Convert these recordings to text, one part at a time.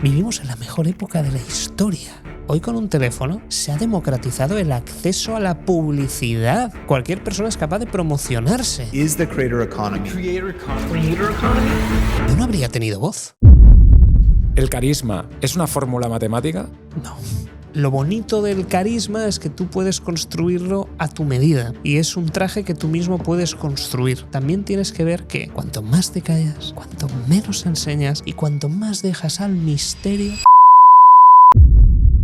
Vivimos en la mejor época de la historia. Hoy con un teléfono se ha democratizado el acceso a la publicidad. Cualquier persona es capaz de promocionarse. Is the creator economy. Yo no habría tenido voz. ¿El carisma es una fórmula matemática? No. Lo bonito del carisma es que tú puedes construirlo a tu medida y es un traje que tú mismo puedes construir. También tienes que ver que cuanto más te callas, cuanto menos enseñas y cuanto más dejas al misterio...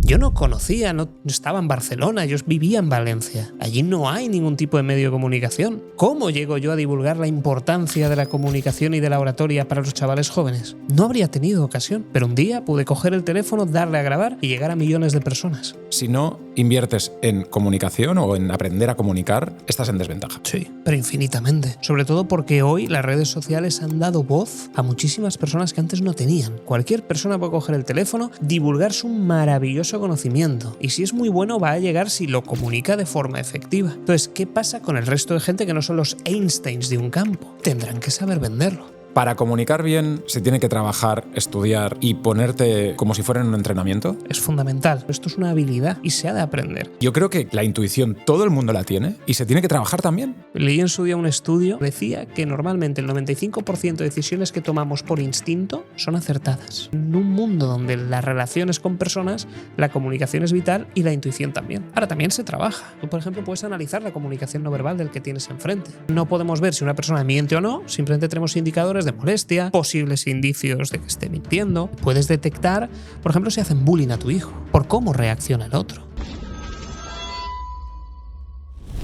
Yo no conocía, no estaba en Barcelona, yo vivía en Valencia. Allí no hay ningún tipo de medio de comunicación. ¿Cómo llego yo a divulgar la importancia de la comunicación y de la oratoria para los chavales jóvenes? No habría tenido ocasión, pero un día pude coger el teléfono, darle a grabar y llegar a millones de personas. Si no inviertes en comunicación o en aprender a comunicar, estás en desventaja. Sí, pero infinitamente. Sobre todo porque hoy las redes sociales han dado voz a muchísimas personas que antes no tenían. Cualquier persona puede coger el teléfono, divulgar su maravilloso conocimiento. Y si es muy bueno, va a llegar si lo comunica de forma efectiva. Entonces, ¿qué pasa con el resto de gente que no son los Einsteins de un campo? Tendrán que saber venderlo. Para comunicar bien se tiene que trabajar, estudiar y ponerte como si fuera en un entrenamiento. Es fundamental. Esto es una habilidad y se ha de aprender. Yo creo que la intuición todo el mundo la tiene y se tiene que trabajar también. Leí en su día un estudio, decía que normalmente el 95% de decisiones que tomamos por instinto son acertadas. En un mundo donde las relaciones con personas, la comunicación es vital y la intuición también. Ahora también se trabaja. Tú, por ejemplo, puedes analizar la comunicación no verbal del que tienes enfrente. No podemos ver si una persona miente o no, simplemente tenemos indicadores de molestia, posibles indicios de que esté mintiendo. Puedes detectar, por ejemplo, si hacen bullying a tu hijo, por cómo reacciona el otro.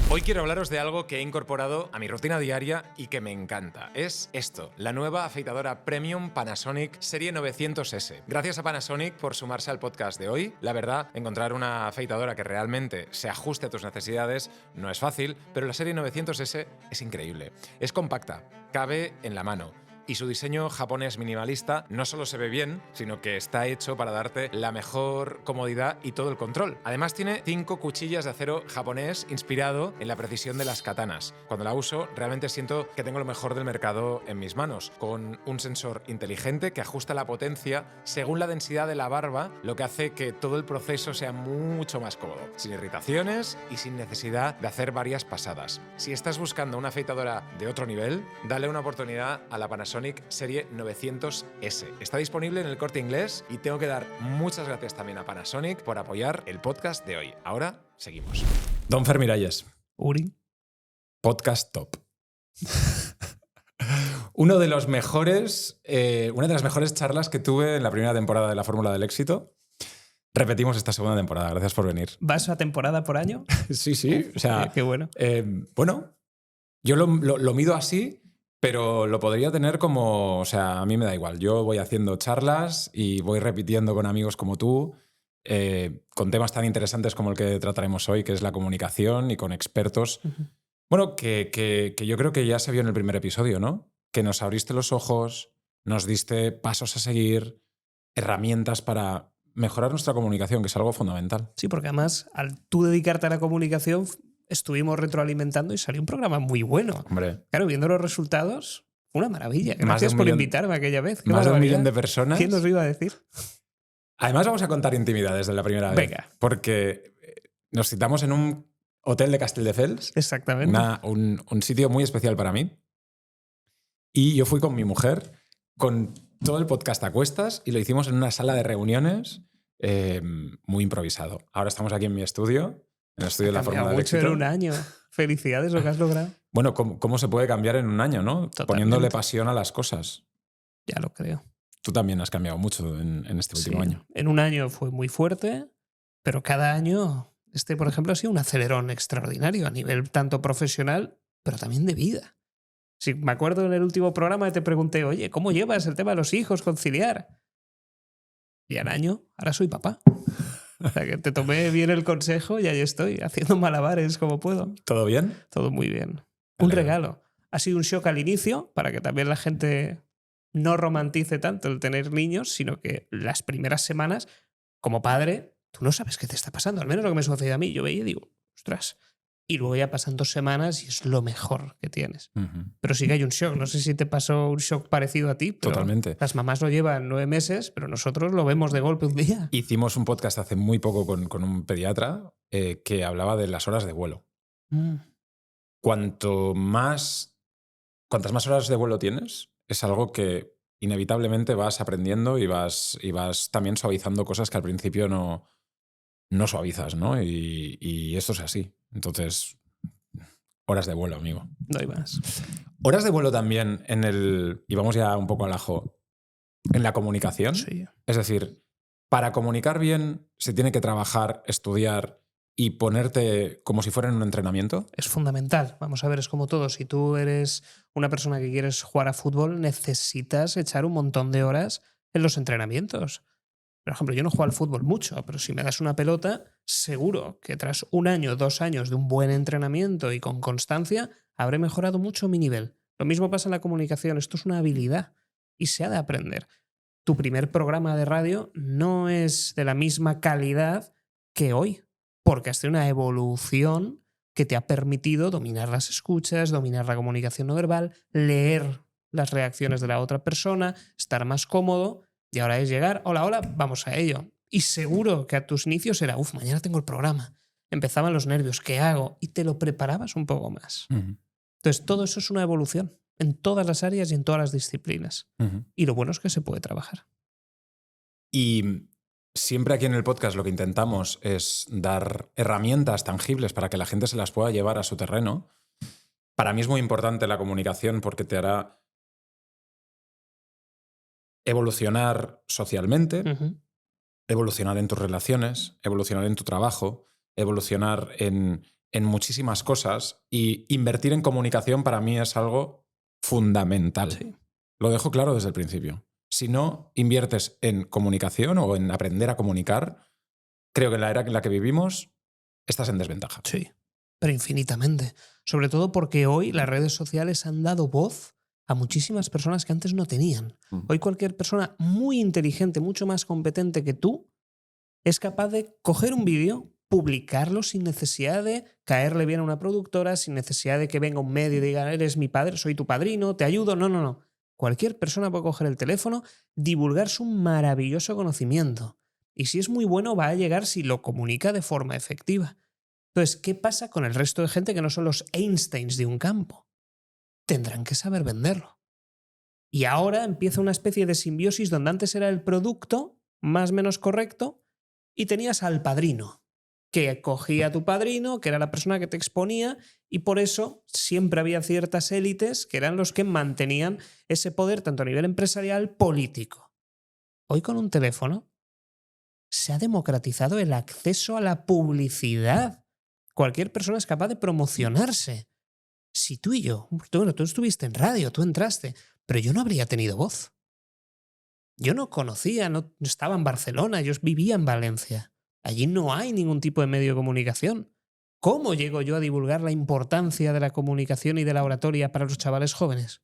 Hoy quiero hablaros de algo que he incorporado a mi rutina diaria y que me encanta. Es esto, la nueva afeitadora Premium Panasonic Serie 900S. Gracias a Panasonic por sumarse al podcast de hoy. La verdad, encontrar una afeitadora que realmente se ajuste a tus necesidades no es fácil, pero la Serie 900S es increíble. Es compacta, cabe en la mano. Y su diseño japonés minimalista no solo se ve bien, sino que está hecho para darte la mejor comodidad y todo el control. Además tiene 5 cuchillas de acero japonés inspirado en la precisión de las katanas. Cuando la uso, realmente siento que tengo lo mejor del mercado en mis manos, con un sensor inteligente que ajusta la potencia según la densidad de la barba, lo que hace que todo el proceso sea mucho más cómodo, sin irritaciones y sin necesidad de hacer varias pasadas. Si estás buscando una afeitadora de otro nivel, dale una oportunidad a la Panasonic Serie 900S. Está disponible en el Corte Inglés y tengo que dar muchas gracias también a Panasonic por apoyar el podcast de hoy. Ahora seguimos. Don Fer Miralles. Uri. Podcast top. Una de las mejores charlas que tuve en la primera temporada de la Fórmula del Éxito. Repetimos esta segunda temporada. Gracias por venir. ¿Vas a temporada por año? Sí. O sea, qué bueno. Bueno, yo lo mido así. Pero lo podría tener como, o sea, a mí me da igual. Yo voy haciendo charlas y voy repitiendo con amigos como tú, con temas tan interesantes como el que trataremos hoy, que es la comunicación, y con expertos. Uh-huh. Bueno, que yo creo que ya se vio en el primer episodio, ¿no? Que nos abriste los ojos, nos diste pasos a seguir, herramientas para mejorar nuestra comunicación, que es algo fundamental. Sí, porque además, al tú dedicarte a la comunicación, estuvimos retroalimentando y salió un programa muy bueno. Hombre. Claro, viendo los resultados, una maravilla. Gracias por invitarme aquella vez. Más de 1 millón de personas. ¿Quién nos iba a decir? Además, vamos a contar intimidades de la primera vez. Venga. Porque nos citamos en un hotel de Castelldefels. Exactamente. Un sitio muy especial para mí. Y yo fui con mi mujer, con todo el podcast a cuestas, y lo hicimos en una sala de reuniones muy improvisado. Ahora estamos aquí en mi estudio. En el estudio de la Fórmula del Éxito. En un año. Felicidades lo que has logrado. Bueno, ¿cómo se puede cambiar en un año, no? Totalmente. Poniéndole pasión a las cosas. Ya lo creo. Tú también has cambiado mucho en este último año. En un año fue muy fuerte, pero cada año, por ejemplo, ha sido un acelerón extraordinario a nivel tanto profesional, pero también de vida. Sí, me acuerdo en el último programa que te pregunté, oye, ¿cómo llevas el tema de los hijos, conciliar? Y al año, ahora soy papá. O sea, que te tomé bien el consejo y ahí estoy, haciendo malabares como puedo. ¿Todo bien? Todo muy bien. Un regalo. Ha sido un shock al inicio, para que también la gente no romantice tanto el tener niños, sino que las primeras semanas, como padre, tú no sabes qué te está pasando. Al menos lo que me sucede a mí. Yo veía y digo, ostras, y luego ya pasan 2 semanas y es lo mejor que tienes. Pero sí que hay un shock. No sé si te pasó un shock parecido a ti, pero Totalmente. las mamás lo llevan 9 meses, pero nosotros lo vemos de golpe un día. Hicimos un podcast hace muy poco con un pediatra que hablaba de las horas de vuelo. Cuantas más horas de vuelo tienes, es algo que inevitablemente vas aprendiendo y vas también suavizando cosas que al principio no suavizas, ¿no? Y esto es así. Entonces, horas de vuelo, amigo. No hay más. Horas de vuelo también y vamos ya un poco al ajo, en la comunicación. Sí. Es decir, para comunicar bien se tiene que trabajar, estudiar y ponerte como si fuera en un entrenamiento. Es fundamental. Vamos a ver, es como todo. Si tú eres una persona que quieres jugar a fútbol, necesitas echar un montón de horas en los entrenamientos. Por ejemplo, yo no juego al fútbol mucho, pero si me das una pelota, seguro que tras 1 año, 2 años de un buen entrenamiento y con constancia, habré mejorado mucho mi nivel. Lo mismo pasa en la comunicación. Esto es una habilidad y se ha de aprender. Tu primer programa de radio no es de la misma calidad que hoy, porque has tenido una evolución que te ha permitido dominar las escuchas, dominar la comunicación no verbal, leer las reacciones de la otra persona, estar más cómodo. Y ahora es llegar, hola, hola, vamos a ello. Y seguro que a tus inicios era, mañana tengo el programa. Empezaban los nervios, ¿qué hago? Y te lo preparabas un poco más. Entonces, todo eso es una evolución en todas las áreas y en todas las disciplinas. Y lo bueno es que se puede trabajar. Y siempre aquí en el podcast lo que intentamos es dar herramientas tangibles para que la gente se las pueda llevar a su terreno. Para mí es muy importante la comunicación porque te hará evolucionar socialmente, evolucionar en tus relaciones, evolucionar en tu trabajo, evolucionar en muchísimas cosas, y invertir en comunicación para mí es algo fundamental. Sí. Lo dejo claro desde el principio. Si no inviertes en comunicación o en aprender a comunicar, creo que en la era en la que vivimos estás en desventaja. Sí, pero infinitamente. Sobre todo porque hoy las redes sociales han dado voz a muchísimas personas que antes no tenían. Hoy cualquier persona muy inteligente, mucho más competente que tú, es capaz de coger un vídeo, publicarlo sin necesidad de caerle bien a una productora, sin necesidad de que venga un medio y diga, eres mi padre, soy tu padrino, te ayudo. No. Cualquier persona puede coger el teléfono, divulgar su maravilloso conocimiento. Y si es muy bueno, va a llegar si lo comunica de forma efectiva. Entonces, ¿qué pasa con el resto de gente que no son los Einsteins de un campo? Tendrán que saber venderlo. Y ahora empieza una especie de simbiosis donde antes era el producto más o menos correcto y tenías al padrino, que cogía a tu padrino, que era la persona que te exponía, y por eso siempre había ciertas élites que eran los que mantenían ese poder tanto a nivel empresarial, político. Hoy con un teléfono se ha democratizado el acceso a la publicidad. Cualquier persona es capaz de promocionarse. Si tú y yo, tú estuviste en radio, tú entraste, pero yo no habría tenido voz. Yo no conocía, no estaba en Barcelona, yo vivía en Valencia. Allí no hay ningún tipo de medio de comunicación. ¿Cómo llego yo a divulgar la importancia de la comunicación y de la oratoria para los chavales jóvenes?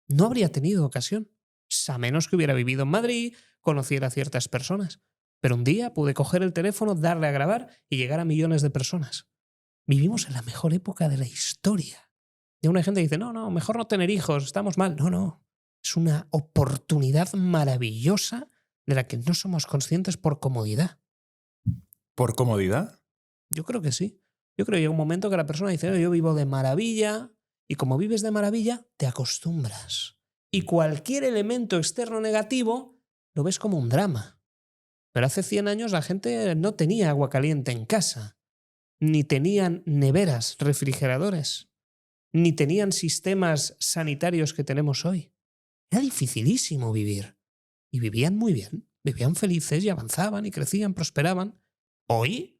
No habría tenido ocasión, a menos que hubiera vivido en Madrid, conociera a ciertas personas. Pero un día pude coger el teléfono, darle a grabar y llegar a millones de personas. Vivimos en la mejor época de la historia. Y una gente dice, no, mejor no tener hijos, estamos mal. No. Es una oportunidad maravillosa de la que no somos conscientes por comodidad. ¿Por comodidad? Yo creo que sí. Yo creo que llega un momento que la persona dice, yo vivo de maravilla, y como vives de maravilla, te acostumbras. Y cualquier elemento externo negativo lo ves como un drama. Pero hace 100 años la gente no tenía agua caliente en casa, ni tenían neveras, refrigeradores, ni tenían sistemas sanitarios que tenemos hoy. Era dificilísimo vivir. Y vivían muy bien, vivían felices y avanzaban y crecían, prosperaban. Hoy,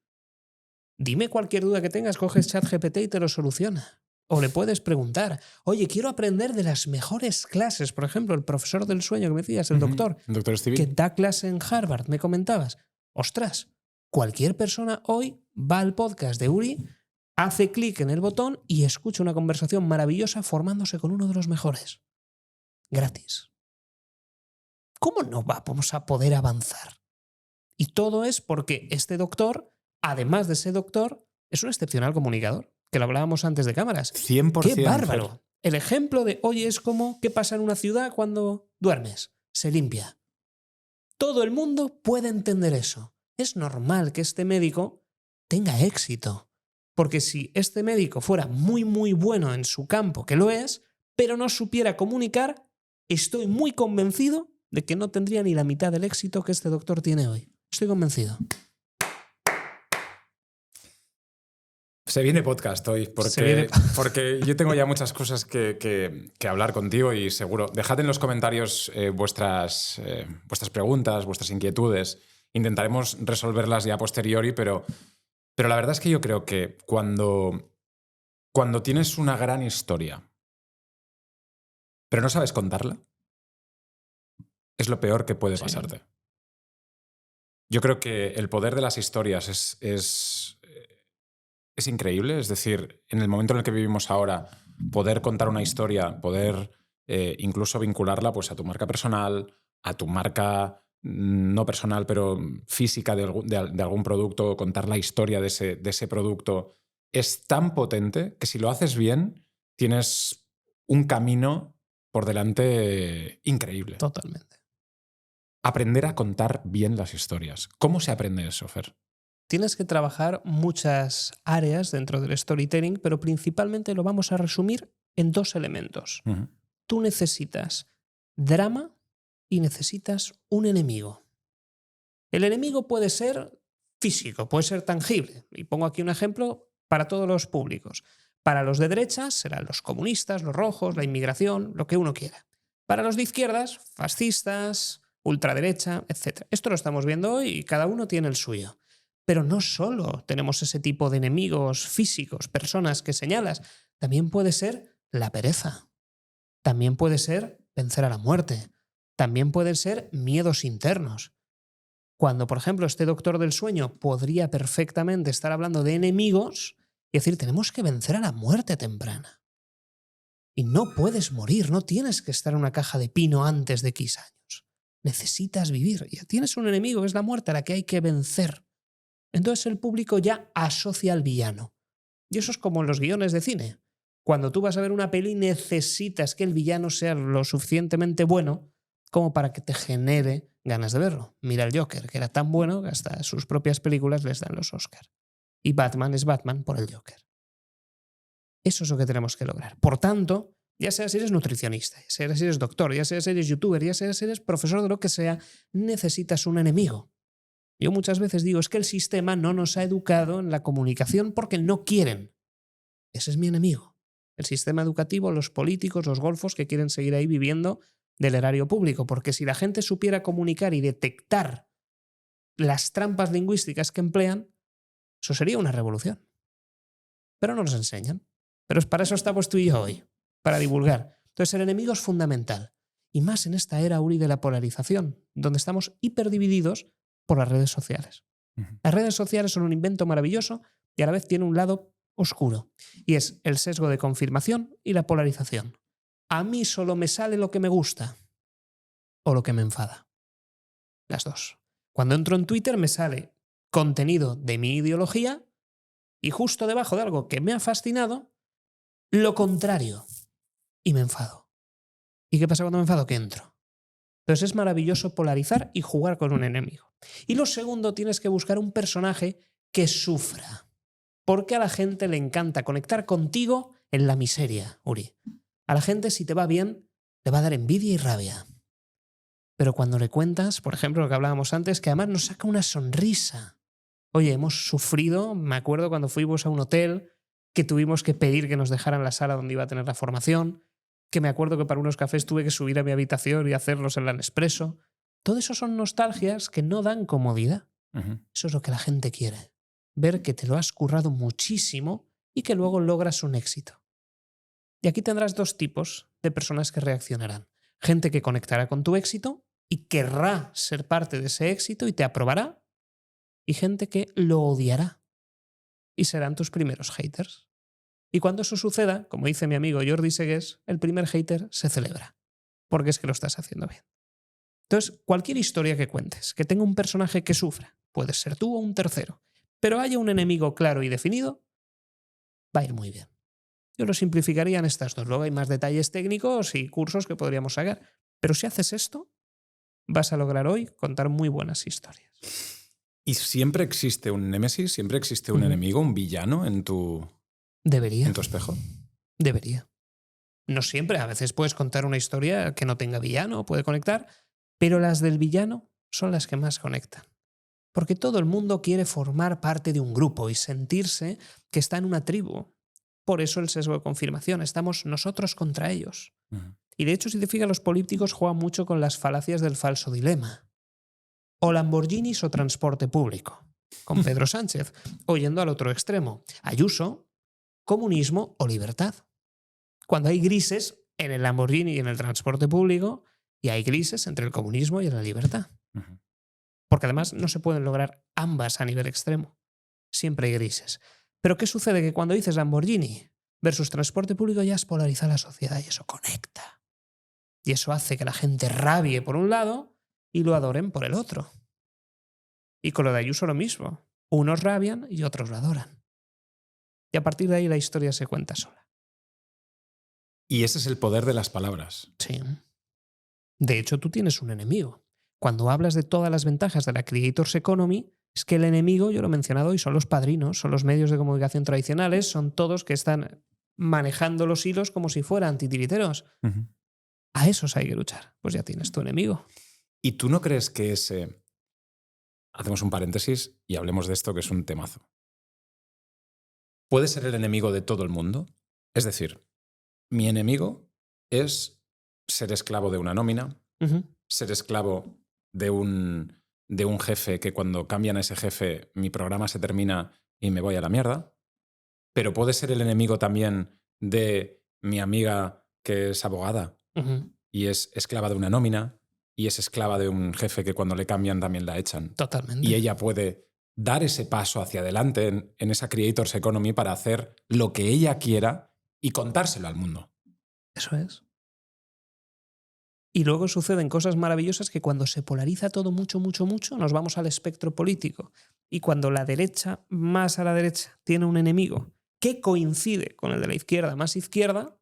dime cualquier duda que tengas, coges ChatGPT y te lo soluciona. O le puedes preguntar, oye, quiero aprender de las mejores clases. Por ejemplo, el profesor del sueño que me decías, el doctor, el doctor Stevie, que da clase en Harvard, me comentabas. Ostras, cualquier persona hoy va al podcast de Uri, hace clic en el botón y escucha una conversación maravillosa formándose con uno de los mejores. Gratis. ¿Cómo no vamos a poder avanzar? Y todo es porque este doctor, además de ser doctor, es un excepcional comunicador. que lo hablábamos antes de cámaras. 100%. ¡Qué bárbaro! El ejemplo de, oye, es como, ¿qué pasa en una ciudad cuando duermes? Se limpia. Todo el mundo puede entender eso. Es normal que este médico tenga éxito. Porque si este médico fuera muy, muy bueno en su campo, que lo es, pero no supiera comunicar, estoy muy convencido de que no tendría ni la mitad del éxito que este doctor tiene hoy. Estoy convencido. Se viene podcast hoy, porque yo tengo ya muchas cosas que hablar contigo y seguro. Dejad en los comentarios vuestras preguntas, vuestras inquietudes. Intentaremos resolverlas ya a posteriori, pero la verdad es que yo creo que cuando tienes una gran historia, pero no sabes contarla, es lo peor que puede pasarte. Yo creo que el poder de las historias es increíble. Es decir, en el momento en el que vivimos ahora, poder contar una historia, poder incluso vincularla pues, a tu marca personal, a tu marca no personal, pero física de algún producto, contar la historia de ese producto, es tan potente que si lo haces bien, tienes un camino por delante increíble. Totalmente. Aprender a contar bien las historias. ¿Cómo se aprende eso, Fer? Tienes que trabajar muchas áreas dentro del storytelling, pero principalmente lo vamos a resumir en 2 elementos. Uh-huh. Tú necesitas drama y necesitas un enemigo. El enemigo puede ser físico, puede ser tangible. Y pongo aquí un ejemplo para todos los públicos. Para los de derechas serán los comunistas, los rojos, la inmigración, lo que uno quiera. Para los de izquierdas, fascistas, ultraderecha, etc. Esto lo estamos viendo hoy y cada uno tiene el suyo. Pero no solo tenemos ese tipo de enemigos físicos, personas que señalas. También puede ser la pereza. También puede ser vencer a la muerte. También pueden ser miedos internos. Cuando, por ejemplo, este doctor del sueño podría perfectamente estar hablando de enemigos y decir, tenemos que vencer a la muerte temprana. Y no puedes morir, no tienes que estar en una caja de pino antes de X años. Necesitas vivir. Ya tienes un enemigo, que es la muerte, a la que hay que vencer. Entonces el público ya asocia al villano. Y eso es como en los guiones de cine. Cuando tú vas a ver una peli necesitas que el villano sea lo suficientemente bueno como para que te genere ganas de verlo. Mira el Joker, que era tan bueno que hasta sus propias películas les dan los Oscar. Y Batman es Batman por el Joker. Eso es lo que tenemos que lograr. Por tanto, ya sea si eres nutricionista, ya sea si eres doctor, ya sea si eres youtuber, ya sea si eres profesor de lo que sea, necesitas un enemigo. Yo muchas veces digo, es que el sistema no nos ha educado en la comunicación porque no quieren. Ese es mi enemigo. El sistema educativo, los políticos, los golfos que quieren seguir ahí viviendo del erario público. Porque si la gente supiera comunicar y detectar las trampas lingüísticas que emplean, eso sería una revolución. Pero no nos enseñan. Pero para eso estamos tú y yo hoy, para divulgar. Entonces el enemigo es fundamental. Y más en esta era, Uri, de la polarización, donde estamos hiperdivididos por las redes sociales. Uh-huh. Las redes sociales son un invento maravilloso y a la vez tiene un lado oscuro. Y es el sesgo de confirmación y la polarización. A mí solo me sale lo que me gusta o lo que me enfada. Las dos. Cuando entro en Twitter me sale contenido de mi ideología y justo debajo de algo que me ha fascinado, lo contrario. Y me enfado. ¿Y qué pasa cuando me enfado? Que entro. Entonces es maravilloso polarizar y jugar con un enemigo. Y lo segundo, tienes que buscar un personaje que sufra. Porque a la gente le encanta conectar contigo en la miseria, Uri. A la gente, si te va bien, le va a dar envidia y rabia. Pero cuando le cuentas, por ejemplo, lo que hablábamos antes, que además nos saca una sonrisa. Oye, hemos sufrido, me acuerdo cuando fuimos a un hotel, que tuvimos que pedir que nos dejaran la sala donde iba a tener la formación, que me acuerdo que para unos cafés tuve que subir a mi habitación y hacerlos en la Nespresso. Todo eso son nostalgias que no dan comodidad. Uh-huh. Eso es lo que la gente quiere. Ver que te lo has currado muchísimo y que luego logras un éxito. Y aquí tendrás 2 tipos de personas que reaccionarán. Gente que conectará con tu éxito y querrá ser parte de ese éxito y te aprobará. Y gente que lo odiará y serán tus primeros haters. Y cuando eso suceda, como dice mi amigo Jordi Segués, el primer hater se celebra, porque es que lo estás haciendo bien. Entonces, cualquier historia que cuentes, que tenga un personaje que sufra, puedes ser tú o un tercero, pero haya un enemigo claro y definido, va a ir muy bien. Yo lo simplificaría en estas dos. Luego hay más detalles técnicos y cursos que podríamos sacar. Pero si haces esto, vas a lograr hoy contar muy buenas historias. ¿Y siempre existe un némesis? ¿Siempre existe un enemigo, un villano en tu espejo? Debería. No siempre. A veces puedes contar una historia que no tenga villano, puede conectar, pero las del villano son las que más conectan. Porque todo el mundo quiere formar parte de un grupo y sentirse que está en una tribu. Por eso el sesgo de confirmación. Estamos nosotros contra ellos. Y de hecho, si te fijas, los políticos juegan mucho con las falacias del falso dilema. O Lamborghinis o transporte público. Con Pedro Sánchez. O yendo al otro extremo. Ayuso, comunismo o libertad. Cuando hay grises en el Lamborghini y en el transporte público, y hay grises entre el comunismo y la libertad. Porque además no se pueden lograr ambas a nivel extremo. Siempre hay grises. Pero ¿qué sucede? Que cuando dices Lamborghini versus transporte público ya has polarizado la sociedad y eso conecta. Y eso hace que la gente rabie por un lado y lo adoren por el otro. Y con lo de Ayuso lo mismo. Unos rabian y otros lo adoran. Y a partir de ahí la historia se cuenta sola. Y ese es el poder de las palabras. Sí. De hecho, tú tienes un enemigo. Cuando hablas de todas las ventajas de la Creators Economy, es que el enemigo, yo lo he mencionado hoy, son los padrinos, son los medios de comunicación tradicionales, son todos que están manejando los hilos como si fueran titiriteros. A esos hay que luchar. Pues ya tienes tu enemigo. ¿Y tú no crees que ese... Hacemos un paréntesis y hablemos de esto, que es un temazo. ¿Puede ser el enemigo de todo el mundo? Es decir, mi enemigo es ser esclavo de una nómina, ser esclavo de un jefe que cuando cambian a ese jefe mi programa se termina y me voy a la mierda. Pero puede ser el enemigo también de mi amiga que es abogada y es esclava de una nómina y es esclava de un jefe que cuando le cambian también la echan. Totalmente. Y ella puede dar ese paso hacia adelante en esa Creators Economy para hacer lo que ella quiera y contárselo al mundo. Eso es. Y luego suceden cosas maravillosas que cuando se polariza todo mucho, nos vamos al espectro político. Y cuando la derecha, más a la derecha, tiene un enemigo que coincide con el de la izquierda más izquierda,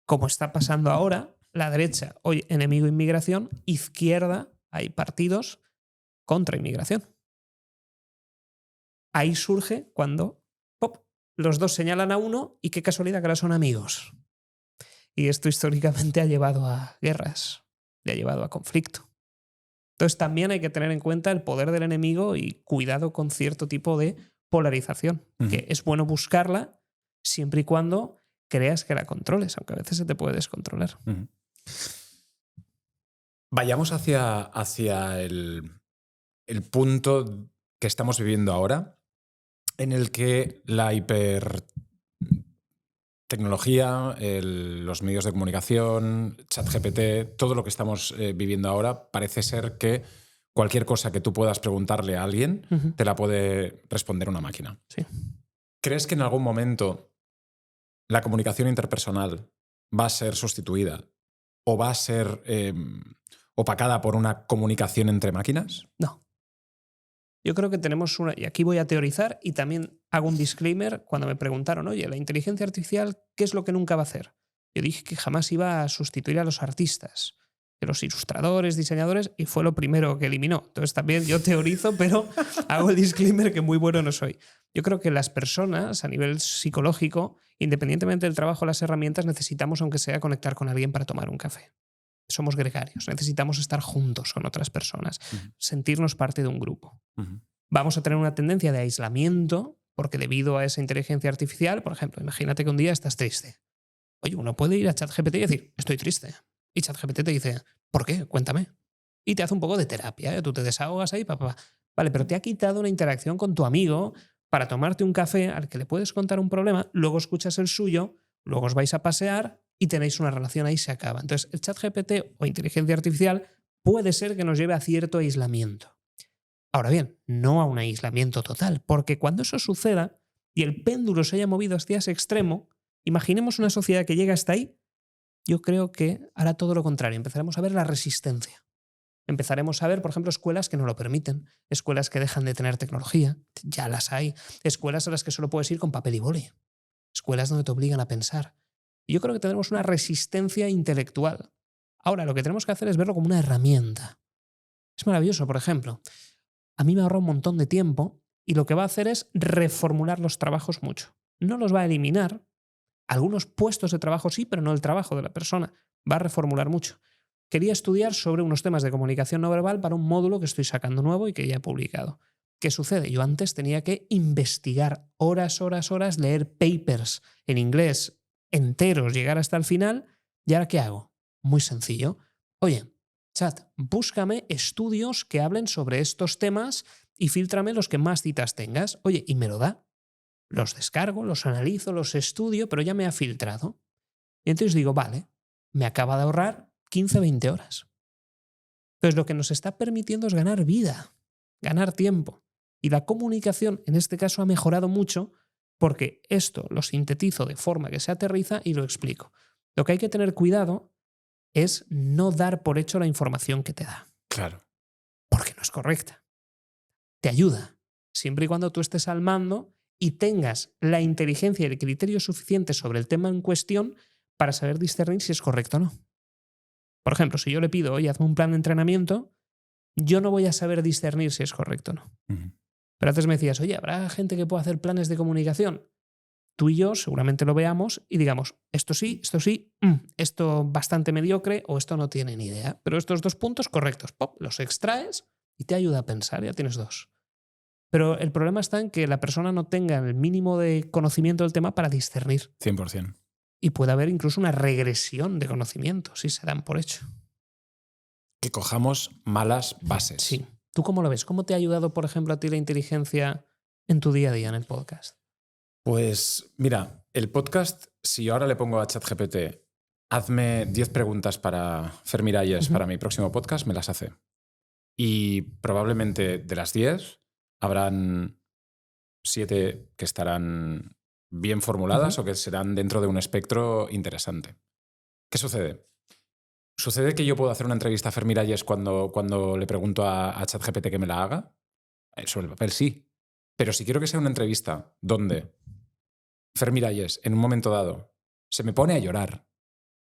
como está pasando ahora, la derecha, hoy enemigo inmigración, izquierda, hay partidos contra inmigración. Ahí surge cuando los dos señalan a uno y qué casualidad que ahora son amigos. Y esto históricamente ha llevado a guerras, le ha llevado a conflicto. Entonces también hay que tener en cuenta el poder del enemigo y cuidado con cierto tipo de polarización, que es bueno buscarla siempre y cuando creas que la controles, aunque a veces se te puede descontrolar. Vayamos hacia el punto que estamos viviendo ahora, en el que la hipertecnología, los medios de comunicación, ChatGPT, todo lo que estamos viviendo ahora, parece ser que cualquier cosa que tú puedas preguntarle a alguien te la puede responder una máquina. Sí. ¿Crees que en algún momento la comunicación interpersonal va a ser sustituida o va a ser opacada por una comunicación entre máquinas? No. Yo creo que tenemos una... Y aquí voy a teorizar y también hago un disclaimer cuando me preguntaron, oye, la inteligencia artificial, ¿qué es lo que nunca va a hacer? Yo dije que jamás iba a sustituir a los artistas, de los ilustradores, diseñadores, y fue lo primero que eliminó. Entonces también yo teorizo, pero hago el disclaimer que muy bueno no soy. Yo creo que las personas, a nivel psicológico, independientemente del trabajo, las herramientas, necesitamos, aunque sea, conectar con alguien para tomar un café. Somos gregarios, necesitamos estar juntos con otras personas, sentirnos parte de un grupo. Vamos a tener una tendencia de aislamiento, porque debido a esa inteligencia artificial, por ejemplo, imagínate que un día estás triste. Oye, uno puede ir a ChatGPT y decir, estoy triste. Y ChatGPT te dice, ¿por qué? Cuéntame. Y te hace un poco de terapia, ¿eh? Tú te desahogas ahí, papá. Vale, pero te ha quitado una interacción con tu amigo para tomarte un café al que le puedes contar un problema, luego escuchas el suyo, luego os vais a pasear y tenéis una relación ahí y se acaba. Entonces, el ChatGPT o inteligencia artificial puede ser que nos lleve a cierto aislamiento. Ahora bien, no a un aislamiento total, porque cuando eso suceda y el péndulo se haya movido hacia ese extremo, imaginemos una sociedad que llega hasta ahí, yo creo que hará todo lo contrario. Empezaremos a ver la resistencia. Empezaremos a ver, por ejemplo, escuelas que no lo permiten, escuelas que dejan de tener tecnología, ya las hay, escuelas a las que solo puedes ir con papel y boli. escuelas donde te obligan a pensar. Y yo creo que tendremos una resistencia intelectual. Ahora, lo que tenemos que hacer es verlo como una herramienta. Es maravilloso, por ejemplo. A mí me ahorra un montón de tiempo y lo que va a hacer es reformular los trabajos mucho. No los va a eliminar. Algunos puestos de trabajo sí, pero no el trabajo de la persona. Va a reformular mucho. Quería estudiar sobre unos temas de comunicación no verbal para un módulo que estoy sacando nuevo y que ya he publicado. ¿Qué sucede? Yo antes tenía que investigar horas, leer papers en inglés enteros, llegar hasta el final. ¿Y ahora qué hago? Muy sencillo. Oye, chat, búscame estudios que hablen sobre estos temas y fíltrame los que más citas tengas. Oye, y me lo da. Los descargo, los analizo, los estudio, pero ya me ha filtrado. Y entonces digo, vale, me acaba de ahorrar 15-20 horas. Entonces lo que nos está permitiendo es ganar vida, ganar tiempo. Y la comunicación, en este caso, ha mejorado mucho porque esto lo sintetizo de forma que se aterriza y lo explico. Lo que hay que tener cuidado es no dar por hecho la información que te da. Claro. Porque no es correcta. Te ayuda, siempre y cuando tú estés al mando y tengas la inteligencia y el criterio suficiente sobre el tema en cuestión para saber discernir si es correcto o no. Por ejemplo, si yo le pido, oye, hazme un plan de entrenamiento, yo no voy a saber discernir si es correcto o no. Pero antes me decías, oye, ¿habrá gente que pueda hacer planes de comunicación? Tú y yo seguramente lo veamos y digamos, esto sí, esto bastante mediocre o esto no tiene ni idea. Pero estos 2 puntos correctos, pop, los extraes y te ayuda a pensar, ya tienes 2. Pero el problema está en que la persona no tenga el mínimo de conocimiento del tema para discernir. 100%. Y puede haber incluso una regresión de conocimiento si se dan por hecho. Que cojamos malas bases. Sí. ¿Tú cómo lo ves? ¿Cómo te ha ayudado, por ejemplo, a ti la inteligencia en tu día a día en el podcast? Pues mira, el podcast, si yo ahora le pongo a ChatGPT, hazme 10 preguntas para Fer Miralles para mi próximo podcast, me las hace. Y probablemente de las 10 habrán 7 que estarán bien formuladas o que serán dentro de un espectro interesante. ¿Qué sucede? ¿Sucede que yo puedo hacer una entrevista a Fer Miralles cuando le pregunto a ChatGPT que me la haga? Sobre el papel sí. Pero si quiero que sea una entrevista donde Fer Miralles, en un momento dado, se me pone a llorar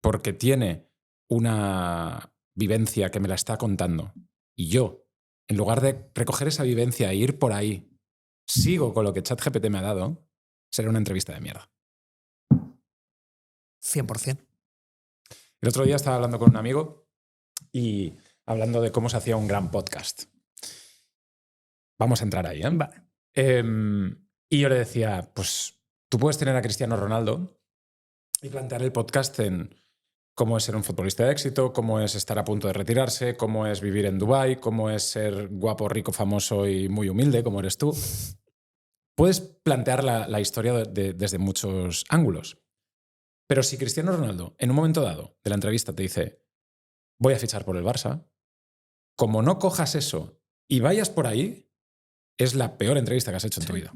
porque tiene una vivencia que me la está contando y yo, en lugar de recoger esa vivencia e ir por ahí, sigo con lo que ChatGPT me ha dado, será una entrevista de mierda. 100%. El otro día estaba hablando con un amigo y hablando de cómo se hacía un gran podcast. Vamos a entrar ahí, ¿eh? Vale. Y yo le decía, pues tú puedes tener a Cristiano Ronaldo y plantear el podcast en cómo es ser un futbolista de éxito, cómo es estar a punto de retirarse, cómo es vivir en Dubái, cómo es ser guapo, rico, famoso y muy humilde, como eres tú. Puedes plantear la historia desde muchos ángulos. Pero si Cristiano Ronaldo, en un momento dado de la entrevista, te dice, voy a fichar por el Barça, como no cojas eso y vayas por ahí, es la peor entrevista que has hecho en tu vida.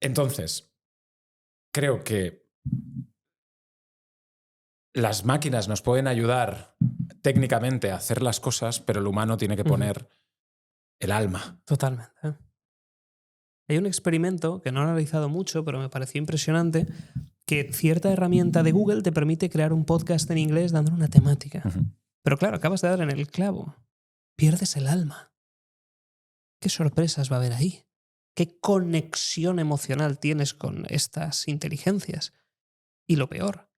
Entonces, creo que las máquinas nos pueden ayudar técnicamente a hacer las cosas, pero el humano tiene que poner el alma. Totalmente. Hay un experimento que no he analizado mucho, pero me pareció impresionante, que cierta herramienta de Google te permite crear un podcast en inglés dándole una temática. Pero claro, acabas de dar en el clavo. Pierdes el alma. ¿Qué sorpresas va a haber ahí? ¿Qué conexión emocional tienes con estas inteligencias? Y lo peor,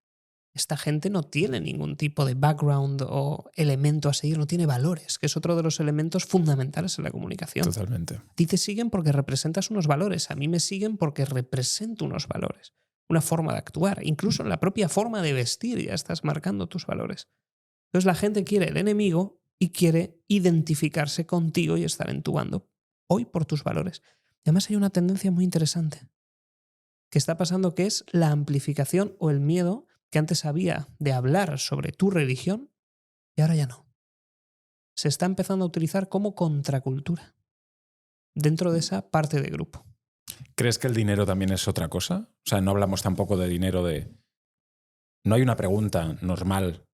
esta gente no tiene ningún tipo de background o elemento a seguir, no tiene valores, que es otro de los elementos fundamentales en la comunicación. Totalmente. A ti te siguen porque representas unos valores, a mí me siguen porque represento unos valores, una forma de actuar, incluso en la propia forma de vestir ya estás marcando tus valores. Entonces la gente quiere el enemigo y quiere identificarse contigo y estar en tu bando, hoy por tus valores. Y además hay una tendencia muy interesante que está pasando, que es la amplificación o el miedo que antes había de hablar sobre tu religión y ahora ya no. Se está empezando a utilizar como contracultura dentro de esa parte de grupo. ¿Crees que el dinero también es otra cosa? O sea, no hablamos tampoco de dinero de... No hay una pregunta normal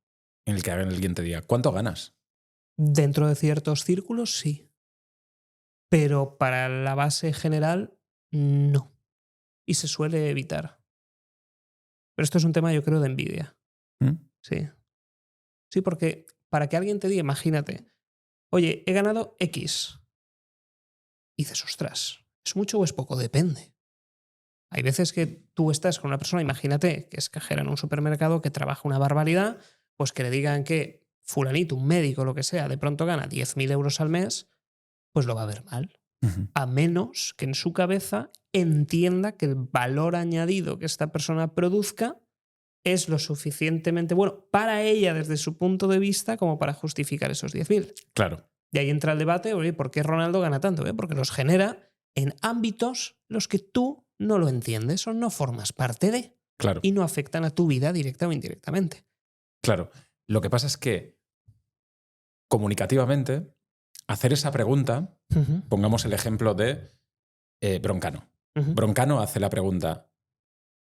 en la que alguien te diga, ¿cuánto ganas? Dentro de ciertos círculos, sí. Pero para la base general, no. y se suele evitar. Pero esto es un tema, yo creo, de envidia. ¿Mm? Sí. Sí, porque para que alguien te diga, imagínate, oye, he ganado X. Y dices, ostras, ¿es mucho o es poco? Depende. Hay veces que tú estás con una persona, imagínate, que es cajera en un supermercado, que trabaja una barbaridad, pues que le digan que fulanito, un médico, lo que sea, de pronto gana 10.000 euros al mes, pues lo va a ver mal. A menos que en su cabeza entienda que el valor añadido que esta persona produzca es lo suficientemente bueno para ella desde su punto de vista como para justificar esos 10.000. Claro. Y ahí entra el debate, oye, ¿por qué Ronaldo gana tanto? Porque los genera en ámbitos los que tú no lo entiendes o no formas parte de. Claro. Y no afectan a tu vida directa o indirectamente. Claro. Lo que pasa es que comunicativamente, hacer esa pregunta, pongamos el ejemplo de Broncano. Broncano hace la pregunta,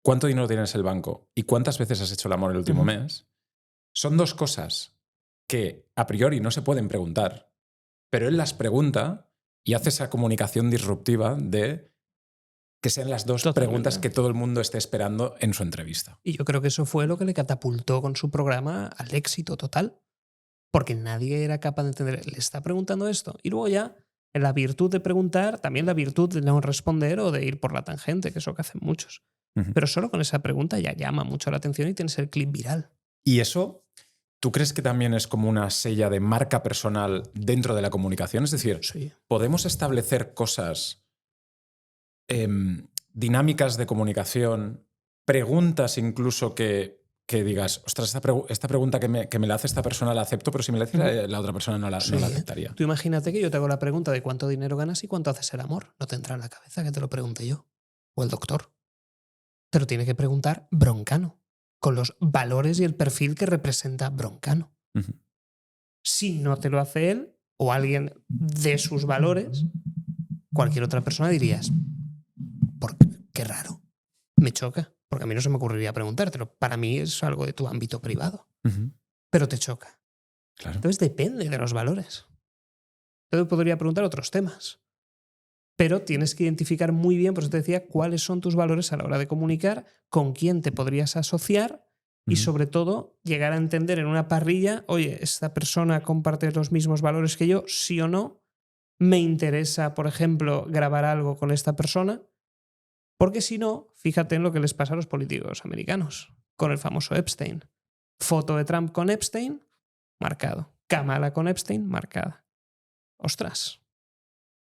¿cuánto dinero tienes en el banco y cuántas veces has hecho el amor el último mes? Son dos cosas que a priori no se pueden preguntar, pero él las pregunta y hace esa comunicación disruptiva de que sean las dos preguntas que todo el mundo esté esperando en su entrevista. Y yo creo que eso fue lo que le catapultó con su programa al éxito total. Porque nadie era capaz de entender. Le está preguntando esto. Y luego ya, en la virtud de preguntar, también la virtud de no responder o de ir por la tangente, que es lo que hacen muchos. Pero solo con esa pregunta ya llama mucho la atención y tienes el clip viral. ¿Y eso, tú crees que también es como una sella de marca personal dentro de la comunicación? Es decir, sí. ¿Podemos establecer cosas, dinámicas de comunicación, preguntas incluso que digas, ostras, esta pregunta que me la hace esta persona la acepto, pero si me la hace la otra persona no la aceptaría? Tú imagínate que yo te hago la pregunta de cuánto dinero ganas y cuánto haces el amor. No te entra en la cabeza que te lo pregunte yo o el doctor. Te lo tiene que preguntar Broncano, con los valores y el perfil que representa Broncano. Si no te lo hace él o alguien de sus valores, cualquier otra persona dirías, qué raro, me choca. Porque a mí no se me ocurriría preguntártelo. Para mí es algo de tu ámbito privado. Pero te choca. Claro. Entonces depende de los valores. Te podría preguntar otros temas. Pero tienes que identificar muy bien, por eso te decía, cuáles son tus valores a la hora de comunicar, con quién te podrías asociar y sobre todo llegar a entender en una parrilla, oye, esta persona comparte los mismos valores que yo, sí o no. Me interesa, por ejemplo, grabar algo con esta persona. Porque si no, fíjate en lo que les pasa a los políticos americanos, con el famoso Epstein. Foto de Trump con Epstein, marcado. Kamala con Epstein, marcada. Ostras.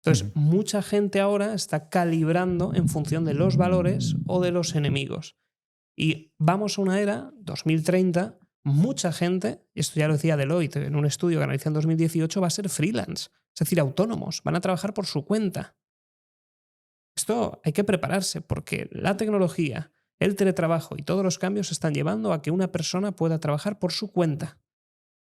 Entonces, mucha gente ahora está calibrando en función de los valores o de los enemigos. Y vamos a una era, 2030, mucha gente, y esto ya lo decía Deloitte en un estudio que analizó en 2018, va a ser freelance, es decir, autónomos, van a trabajar por su cuenta. Esto hay que prepararse porque la tecnología, el teletrabajo y todos los cambios están llevando a que una persona pueda trabajar por su cuenta.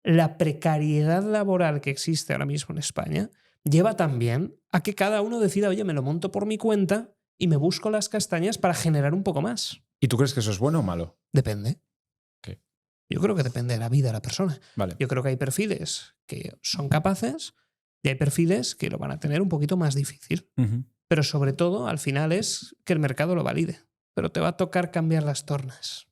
La precariedad laboral que existe ahora mismo en España lleva también a que cada uno decida, oye, me lo monto por mi cuenta y me busco las castañas para generar un poco más. ¿Y tú crees que eso es bueno o malo? Depende. Okay. Yo creo que depende de la vida de la persona. Vale. Yo creo que hay perfiles que son capaces y hay perfiles que lo van a tener un poquito más difícil. Pero sobre todo, al final es que el mercado lo valide. Pero te va a tocar cambiar las tornas.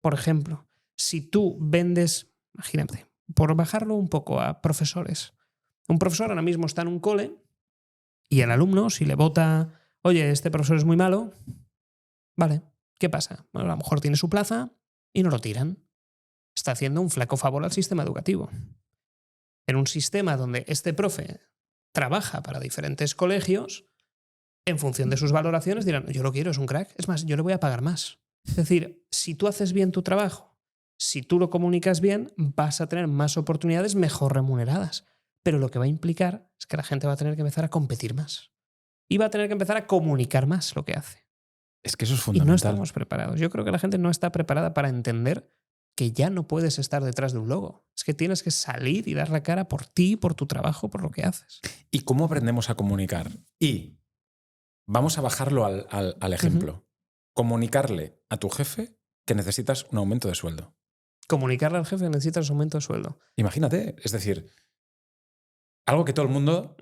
Por ejemplo, si tú vendes, imagínate, por bajarlo un poco a profesores. Un profesor ahora mismo está en un cole y el alumno, si le vota, oye, este profesor es muy malo, vale, ¿qué pasa? Bueno, a lo mejor tiene su plaza y no lo tiran. Está haciendo un flaco favor al sistema educativo. En un sistema donde este profe trabaja para diferentes colegios, en función de sus valoraciones dirán, yo lo quiero, es un crack, es más, yo le voy a pagar más. Es decir, si tú haces bien tu trabajo, si tú lo comunicas bien, vas a tener más oportunidades mejor remuneradas. Pero lo que va a implicar es que la gente va a tener que empezar a competir más. Y va a tener que empezar a comunicar más lo que hace. Es que eso es fundamental. Y no estamos preparados. Yo creo que la gente no está preparada para entender que ya no puedes estar detrás de un logo. Es que tienes que salir y dar la cara por ti, por tu trabajo, por lo que haces. ¿Y cómo aprendemos a comunicar? Y vamos a bajarlo al ejemplo. Comunicarle a tu jefe que necesitas un aumento de sueldo. Comunicarle al jefe que necesitas un aumento de sueldo. Imagínate, es decir, algo que todo el mundo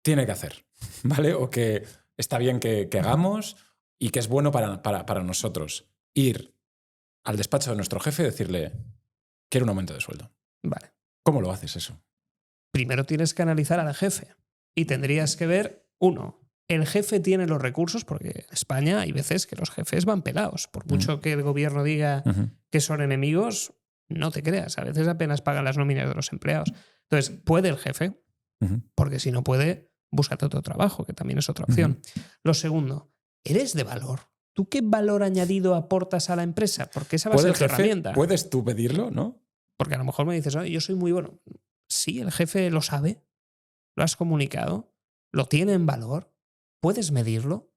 tiene que hacer, ¿vale? O que está bien que hagamos y que es bueno para nosotros. Ir al despacho de nuestro jefe y decirle, quiero un aumento de sueldo. Vale. ¿Cómo lo haces eso? Primero tienes que analizar al jefe y tendrías que ver, uno, el jefe tiene los recursos, porque en España hay veces que los jefes van pelados. Por mucho que el gobierno diga que son enemigos, no te creas. A veces apenas pagan las nóminas de los empleados. Entonces, ¿puede el jefe? Porque si no puede, búscate otro trabajo, que también es otra opción. Lo segundo, ¿eres de valor? ¿Tú qué valor añadido aportas a la empresa? Porque esa va a ser tu herramienta. ¿Puedes tú pedirlo, no? Porque a lo mejor me dices, oye, yo soy muy bueno. Sí, el jefe lo sabe, lo has comunicado, lo tiene en valor, puedes medirlo,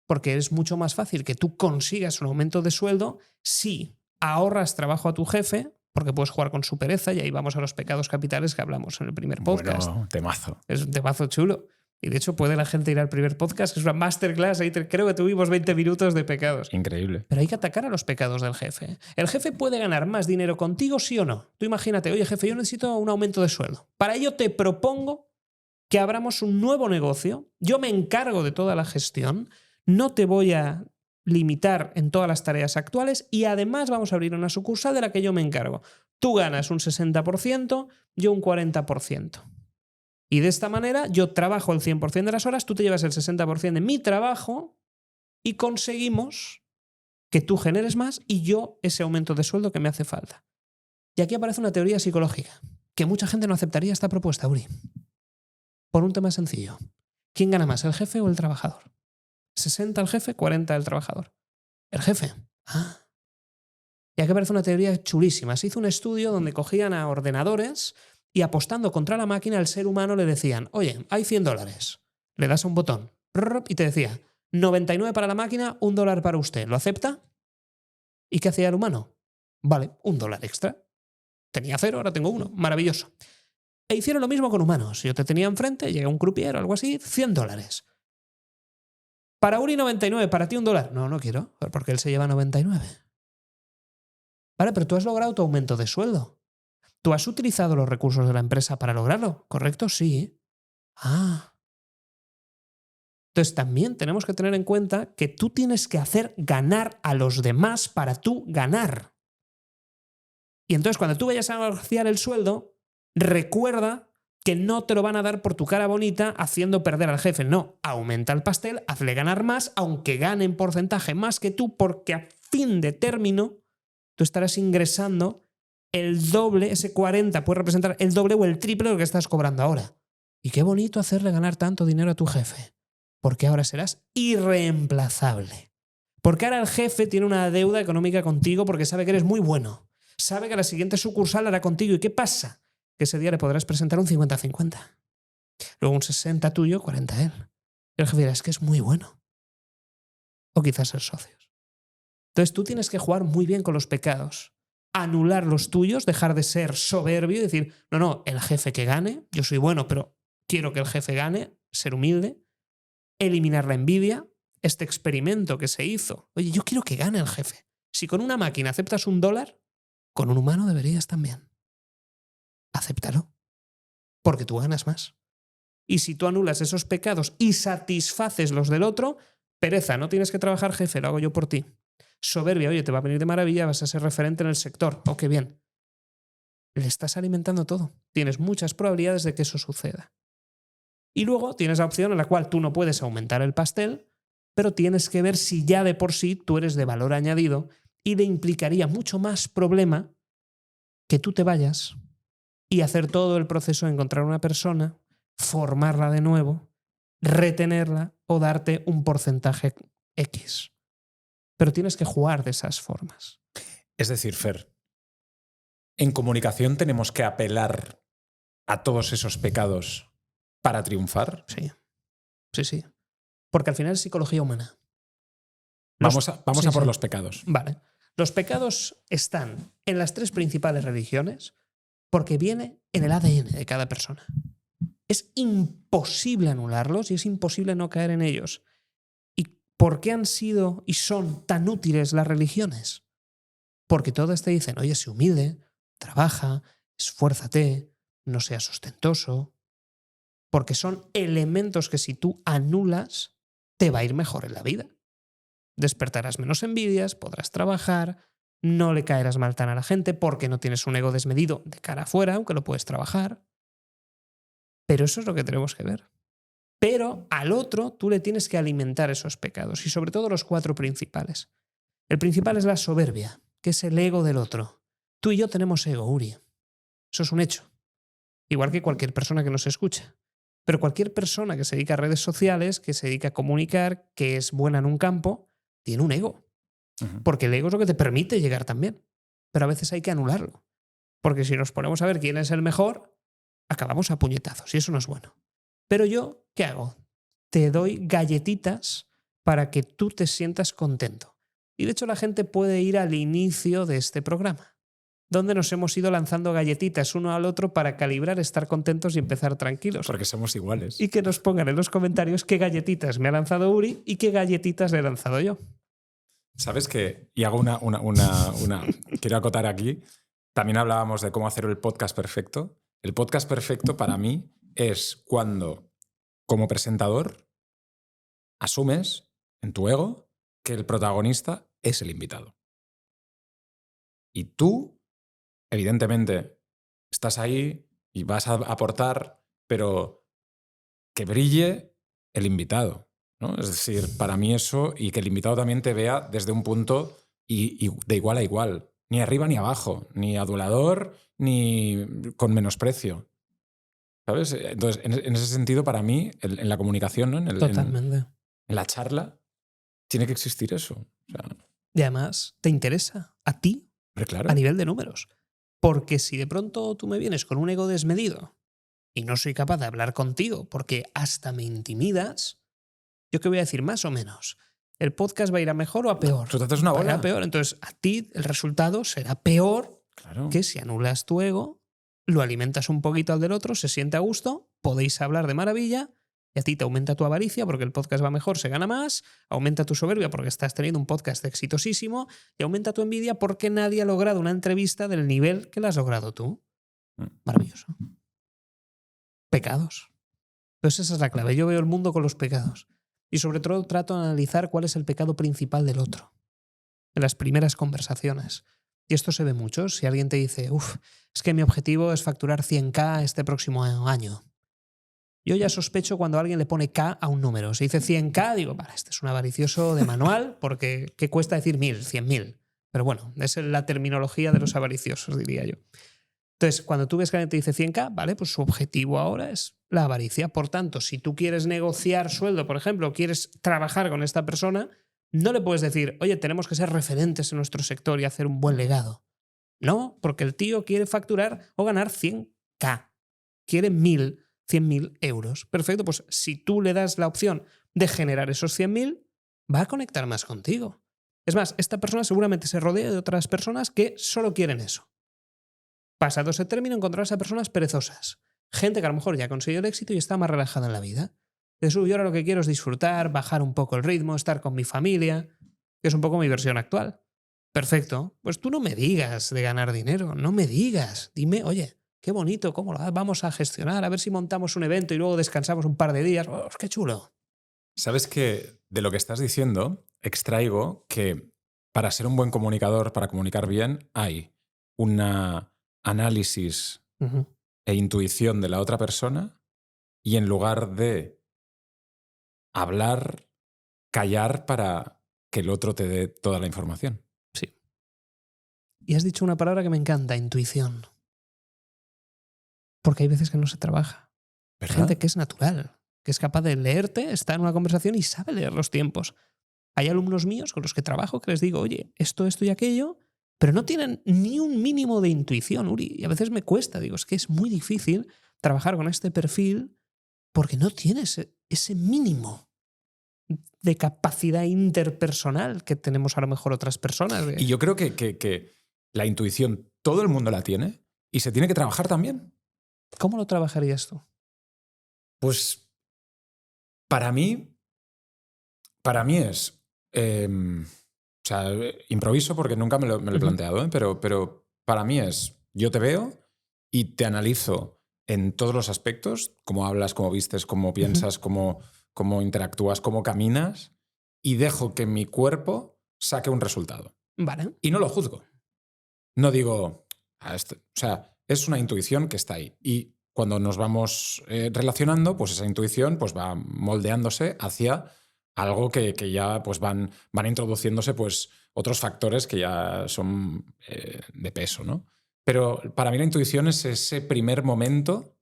porque es mucho más fácil que tú consigas un aumento de sueldo si ahorras trabajo a tu jefe, porque puedes jugar con su pereza, y ahí vamos a los pecados capitales que hablamos en el primer podcast. Bueno, temazo. Es un temazo chulo. Y de hecho puede la gente ir al primer podcast, que es una masterclass, ahí creo que tuvimos 20 minutos de pecados. Increíble. Pero hay que atacar a los pecados del jefe. ¿El jefe puede ganar más dinero contigo, sí o no? Tú imagínate, oye jefe, yo necesito un aumento de sueldo. Para ello te propongo que abramos un nuevo negocio. Yo me encargo de toda la gestión. No te voy a limitar en todas las tareas actuales y además vamos a abrir una sucursal de la que yo me encargo. Tú ganas un 60%, yo un 40%. Y de esta manera yo trabajo el 100% de las horas, tú te llevas el 60% de mi trabajo y conseguimos que tú generes más y yo ese aumento de sueldo que me hace falta. Y aquí aparece una teoría psicológica, que mucha gente no aceptaría esta propuesta, Uri. Por un tema sencillo. ¿Quién gana más, el jefe o el trabajador? 60 el jefe, 40 el trabajador. El jefe. Ah. Y aquí aparece una teoría chulísima. Se hizo un estudio donde cogían a ordenadores y apostando contra la máquina al ser humano le decían, oye, hay $100. Le das a un botón y te decía, 99 para la máquina, $1 para usted. ¿Lo acepta? ¿Y qué hacía el humano? Vale, $1 extra. Tenía 0, ahora tengo 1. Maravilloso. E hicieron lo mismo con humanos. Yo te tenía enfrente, llega un croupier o algo así, $100. Para Uri 99, para ti $1. No, no quiero, porque él se lleva 99. Vale, pero tú has logrado tu aumento de sueldo. ¿Tú has utilizado los recursos de la empresa para lograrlo? ¿Correcto? Sí. Ah. Entonces también tenemos que tener en cuenta que tú tienes que hacer ganar a los demás para tú ganar. Y entonces cuando tú vayas a negociar el sueldo, recuerda que no te lo van a dar por tu cara bonita haciendo perder al jefe. No, aumenta el pastel, hazle ganar más, aunque gane en porcentaje más que tú, porque a fin de término tú estarás ingresando el doble, ese 40 puede representar el doble o el triple de lo que estás cobrando ahora. Y qué bonito hacerle ganar tanto dinero a tu jefe, porque ahora serás irreemplazable. Porque ahora el jefe tiene una deuda económica contigo porque sabe que eres muy bueno. Sabe que la siguiente sucursal hará contigo. ¿Y qué pasa? Que ese día le podrás presentar un 50-50. Luego un 60 tuyo, 40 él. Y el jefe dirá, es que es muy bueno. O quizás ser socios. Entonces tú tienes que jugar muy bien con los pecados. Anular los tuyos, dejar de ser soberbio y decir, no, el jefe que gane, yo soy bueno, pero quiero que el jefe gane, ser humilde. Eliminar la envidia, este experimento que se hizo. Oye, yo quiero que gane el jefe. Si con una máquina aceptas $1, con un humano deberías también. Acéptalo, porque tú ganas más. Y si tú anulas esos pecados y satisfaces los del otro, pereza, no tienes que trabajar jefe, lo hago yo por ti. Soberbia, oye, te va a venir de maravilla, vas a ser referente en el sector. Oh, qué bien. Le estás alimentando todo. Tienes muchas probabilidades de que eso suceda. Y luego tienes la opción en la cual tú no puedes aumentar el pastel, pero tienes que ver si ya de por sí tú eres de valor añadido y le implicaría mucho más problema que tú te vayas y hacer todo el proceso de encontrar una persona, formarla de nuevo, retenerla o darte un porcentaje X. Pero tienes que jugar de esas formas. Es decir, Fer, en comunicación tenemos que apelar a todos esos pecados para triunfar. Sí. Porque al final es psicología humana. Vamos a por los pecados. Vale. Los pecados están en las 3 principales religiones porque viene en el ADN de cada persona. Es imposible anularlos y es imposible no caer en ellos. ¿Y por qué han sido y son tan útiles las religiones? Porque todas te dicen, oye, sé humilde, trabaja, esfuérzate, no seas ostentoso. Porque son elementos que si tú anulas, te va a ir mejor en la vida. Despertarás menos envidias, podrás trabajar, no le caerás mal tan a la gente porque no tienes un ego desmedido de cara afuera, aunque lo puedes trabajar. Pero eso es lo que tenemos que ver. Pero al otro tú le tienes que alimentar esos pecados y sobre todo los 4 principales. El principal es la soberbia, que es el ego del otro. Tú y yo tenemos ego, Uri. Eso es un hecho. Igual que cualquier persona que nos escucha. Pero cualquier persona que se dedica a redes sociales, que se dedica a comunicar, que es buena en un campo, tiene un ego. Porque el ego es lo que te permite llegar también. Pero a veces hay que anularlo. Porque si nos ponemos a ver quién es el mejor, acabamos a puñetazos y eso no es bueno. Pero yo, ¿qué hago? Te doy galletitas para que tú te sientas contento. Y de hecho la gente puede ir al inicio de este programa, donde nos hemos ido lanzando galletitas uno al otro para calibrar, estar contentos y empezar tranquilos. Porque somos iguales. Y que nos pongan en los comentarios qué galletitas me ha lanzado Uri y qué galletitas le he lanzado yo. ¿Sabes qué? Y hago quiero acotar aquí. También hablábamos de cómo hacer el podcast perfecto. El podcast perfecto para mí es cuando, como presentador, asumes en tu ego que el protagonista es el invitado. Y tú, evidentemente, estás ahí y vas a aportar, pero que brille el invitado, ¿no? Es decir, para mí eso, y que el invitado también te vea desde un punto y de igual a igual. Ni arriba ni abajo, ni adulador, ni con menosprecio. ¿Sabes? Entonces, en ese sentido, para mí, en la comunicación, ¿no? Totalmente. En la charla, tiene que existir eso. O sea, y además, ¿te interesa a ti? Claro. A nivel de números. Porque si de pronto tú me vienes con un ego desmedido y no soy capaz de hablar contigo porque hasta me intimidas, ¿yo qué voy a decir? Más o menos. ¿El podcast va a ir a mejor o a peor? Tú te haces una bola. Va a ir a peor. Entonces, a ti el resultado será peor que si anulas tu ego, lo alimentas un poquito al del otro, se siente a gusto, podéis hablar de maravilla y a ti te aumenta tu avaricia porque el podcast va mejor, se gana más, aumenta tu soberbia porque estás teniendo un podcast exitosísimo y aumenta tu envidia porque nadie ha logrado una entrevista del nivel que la has logrado tú. Maravilloso. Pecados. Entonces esa es la clave. Yo veo el mundo con los pecados. Y sobre todo trato de analizar cuál es el pecado principal del otro. En las primeras conversaciones. Y esto se ve mucho. Si alguien te dice, es que mi objetivo es facturar 100K este próximo año. Yo ya sospecho cuando alguien le pone K a un número. Si dice 100K, digo, vale, este es un avaricioso de manual porque ¿qué cuesta decir 1000, 100.000? Pero bueno, es la terminología de los avariciosos, diría yo. Entonces, cuando tú ves que alguien te dice 100K, vale, pues su objetivo ahora es la avaricia. Por tanto, si tú quieres negociar sueldo, por ejemplo, o quieres trabajar con esta persona, no le puedes decir, oye, tenemos que ser referentes en nuestro sector y hacer un buen legado. No, porque el tío quiere facturar o ganar 100K. Quiere 100.000 euros. Perfecto, pues si tú le das la opción de generar esos 100.000, va a conectar más contigo. Es más, esta persona seguramente se rodea de otras personas que solo quieren eso. Pasado ese término, encontrarás a personas perezosas. Gente que a lo mejor ya ha conseguido el éxito y está más relajada en la vida. Yo ahora lo que quiero es disfrutar, bajar un poco el ritmo, estar con mi familia, que es un poco mi versión actual. Perfecto. Pues tú no me digas de ganar dinero, no me digas. Dime, oye, qué bonito, ¿cómo lo vamos a gestionar? A ver si montamos un evento y luego descansamos un par de días. ¡Oh, qué chulo! Sabes que de lo que estás diciendo extraigo que para ser un buen comunicador, para comunicar bien, hay un análisis e intuición de la otra persona y en lugar de hablar, callar para que el otro te dé toda la información. Sí. Y has dicho una palabra que me encanta, intuición. Porque hay veces que no se trabaja. Hay gente que es natural, que es capaz de leerte, está en una conversación y sabe leer los tiempos. Hay alumnos míos con los que trabajo que les digo, oye, esto y aquello, pero no tienen ni un mínimo de intuición, Uri. Y a veces me cuesta, digo, es que es muy difícil trabajar con este perfil porque no tienes ese mínimo de capacidad interpersonal que tenemos a lo mejor otras personas. Y yo creo que la intuición todo el mundo la tiene y se tiene que trabajar también. ¿Cómo lo trabajarías tú? Pues para mí es... o sea, improviso porque nunca me lo he planteado, ¿eh? Pero para mí es, yo te veo y te analizo en todos los aspectos, cómo hablas, cómo vistes, cómo piensas, cómo cómo interactúas, cómo caminas y dejo que mi cuerpo saque un resultado. Vale. Y no lo juzgo. No digo, o sea, es una intuición que está ahí. Y cuando nos vamos relacionando, pues esa intuición pues va moldeándose hacia algo que ya pues van introduciéndose pues otros factores que ya son de peso, ¿no? Pero para mí la intuición es ese primer momento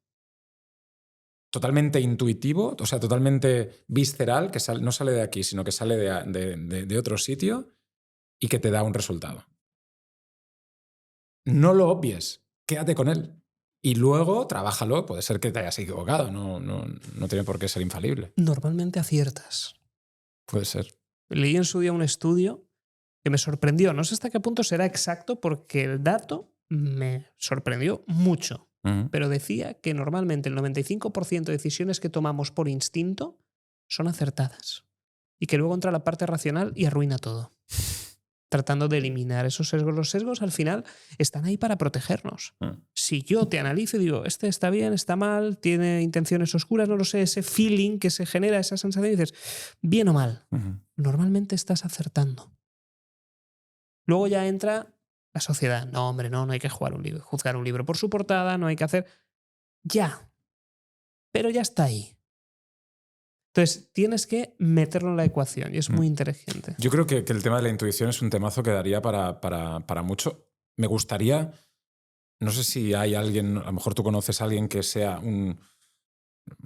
totalmente intuitivo, o sea, totalmente visceral, que no sale de aquí, sino que sale de otro sitio y que te da un resultado. No lo obvies, quédate con él. Y luego trabájalo, puede ser que te hayas equivocado, no tiene por qué ser infalible. Normalmente aciertas. Puede ser. Leí en su día un estudio que me sorprendió. No sé hasta qué punto será exacto porque el dato me sorprendió mucho. Pero decía que normalmente el 95% de decisiones que tomamos por instinto son acertadas. Y que luego entra la parte racional y arruina todo. Tratando de eliminar esos sesgos. Los sesgos al final están ahí para protegernos. Si yo te analizo y digo, este está bien, está mal, tiene intenciones oscuras, no lo sé, ese feeling que se genera, esa sensación, y dices, bien o mal, normalmente estás acertando. Luego ya entra la sociedad. No, hombre, no hay que juzgar un libro por su portada, no hay que hacer... Ya. Pero ya está ahí. Entonces, tienes que meterlo en la ecuación y es muy inteligente. Yo creo que el tema de la intuición es un temazo que daría para mucho. Me gustaría, no sé si hay alguien, a lo mejor tú conoces a alguien que sea un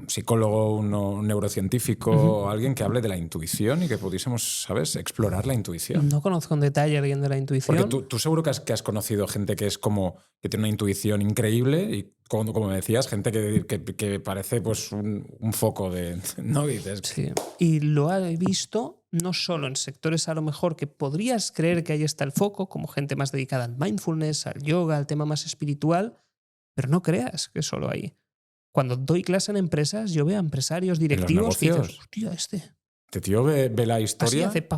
psicólogo, un neurocientífico, o alguien que hable de la intuición y que pudiésemos, ¿sabes?, explorar la intuición. No conozco en detalle a alguien de la intuición. Porque tú seguro que has conocido gente que es como que tiene una intuición increíble y, como me decías, gente que parece pues un foco de... ¿no? Dices, sí. Y lo he visto no solo en sectores a lo mejor que podrías creer que ahí está el foco, como gente más dedicada al mindfulness, al yoga, al tema más espiritual, pero no creas que solo ahí. Cuando doy clase en empresas, yo veo a empresarios directivos que dices, hostia, este tío ve la historia. Así hace,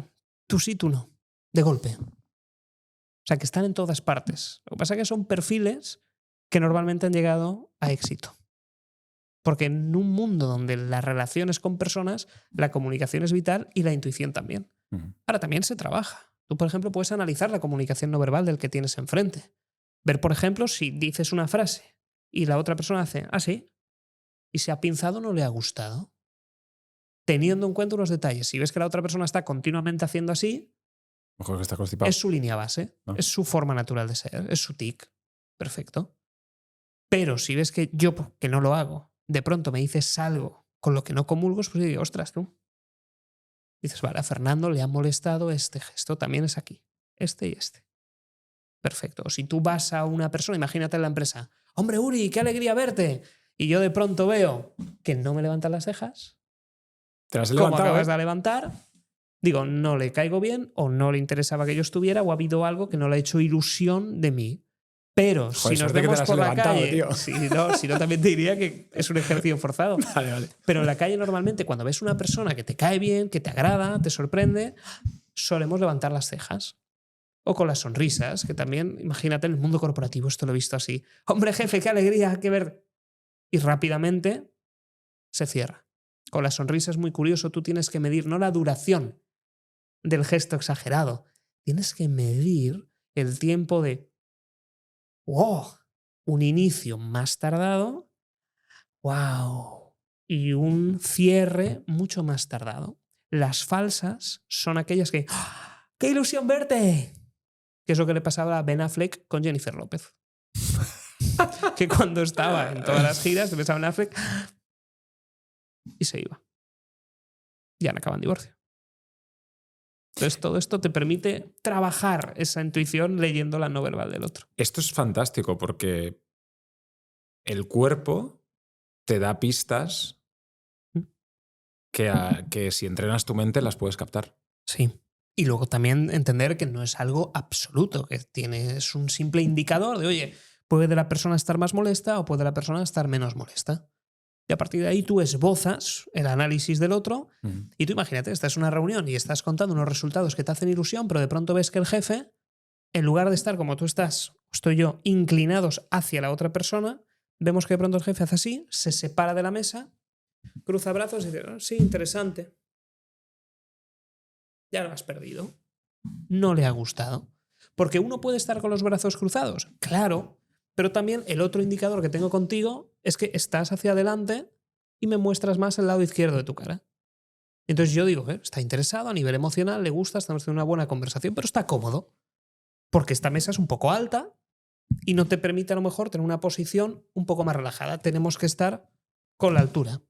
tú sí, tú no. De golpe. O sea, que están en todas partes. Lo que pasa es que son perfiles que normalmente han llegado a éxito. Porque en un mundo donde las relaciones con personas, la comunicación es vital y la intuición también. Ahora, también se trabaja. Tú, por ejemplo, puedes analizar la comunicación no verbal del que tienes enfrente. Ver, por ejemplo, si dices una frase y la otra persona hace, sí, y se ha pinzado, no le ha gustado. Teniendo en cuenta unos detalles. Si ves que la otra persona está continuamente haciendo así, mejor que está constipado. Es su línea base, es su forma natural de ser, es su tic. Perfecto. Pero si ves que yo, que no lo hago, de pronto me dices algo con lo que no comulgo, pues digo, ostras, tú. Dices, vale, a Fernando le ha molestado este gesto, también es aquí. Este y este. Perfecto. O si tú vas a una persona, imagínate en la empresa, hombre, Uri, qué alegría verte. Y yo de pronto veo que no me levantan las cejas. Te las he ¿Cómo levantado, acabas de levantar? Digo, no le caigo bien o no le interesaba que yo estuviera o ha habido algo que no le ha hecho ilusión de mí. Pero joder, si nos vemos por la calle, si no, también te diría que es un ejercicio forzado. Vale. Pero en la calle normalmente cuando ves una persona que te cae bien, que te agrada, te sorprende, solemos levantar las cejas. O con las sonrisas, que también, imagínate, en el mundo corporativo esto lo he visto así. Hombre, jefe, qué alegría, qué ver. Y rápidamente se cierra. Con la sonrisa es muy curioso, tú tienes que medir no la duración del gesto exagerado, tienes que medir el tiempo de un inicio más tardado, y un cierre mucho más tardado. Las falsas son aquellas que ¡qué ilusión verte! Que es lo que le pasaba a Ben Affleck con Jennifer López. Que cuando estaba en todas las giras, pensaba en Affleck y se iba. Ya no acaba en divorcio. Entonces, todo esto te permite trabajar esa intuición leyendo la no verbal del otro. Esto es fantástico porque el cuerpo te da pistas que si entrenas tu mente las puedes captar. Sí. Y luego también entender que no es algo absoluto, que es un simple indicador de, oye, puede la persona estar más molesta o puede la persona estar menos molesta. Y a partir de ahí tú esbozas el análisis del otro y tú imagínate, estás en una reunión y estás contando unos resultados que te hacen ilusión, pero de pronto ves que el jefe, en lugar de estar como tú estás, estoy yo, inclinados hacia la otra persona, vemos que de pronto el jefe hace así, se separa de la mesa Cruza brazos y dice, sí, interesante. Ya lo has perdido. No le ha gustado. Porque uno puede estar con los brazos cruzados, claro, pero también el otro indicador que tengo contigo es que estás hacia adelante y me muestras más el lado izquierdo de tu cara. Entonces yo digo, está interesado a nivel emocional, le gusta, estamos teniendo una buena conversación, pero está cómodo. Porque esta mesa es un poco alta y no te permite a lo mejor tener una posición un poco más relajada. Tenemos que estar con la altura,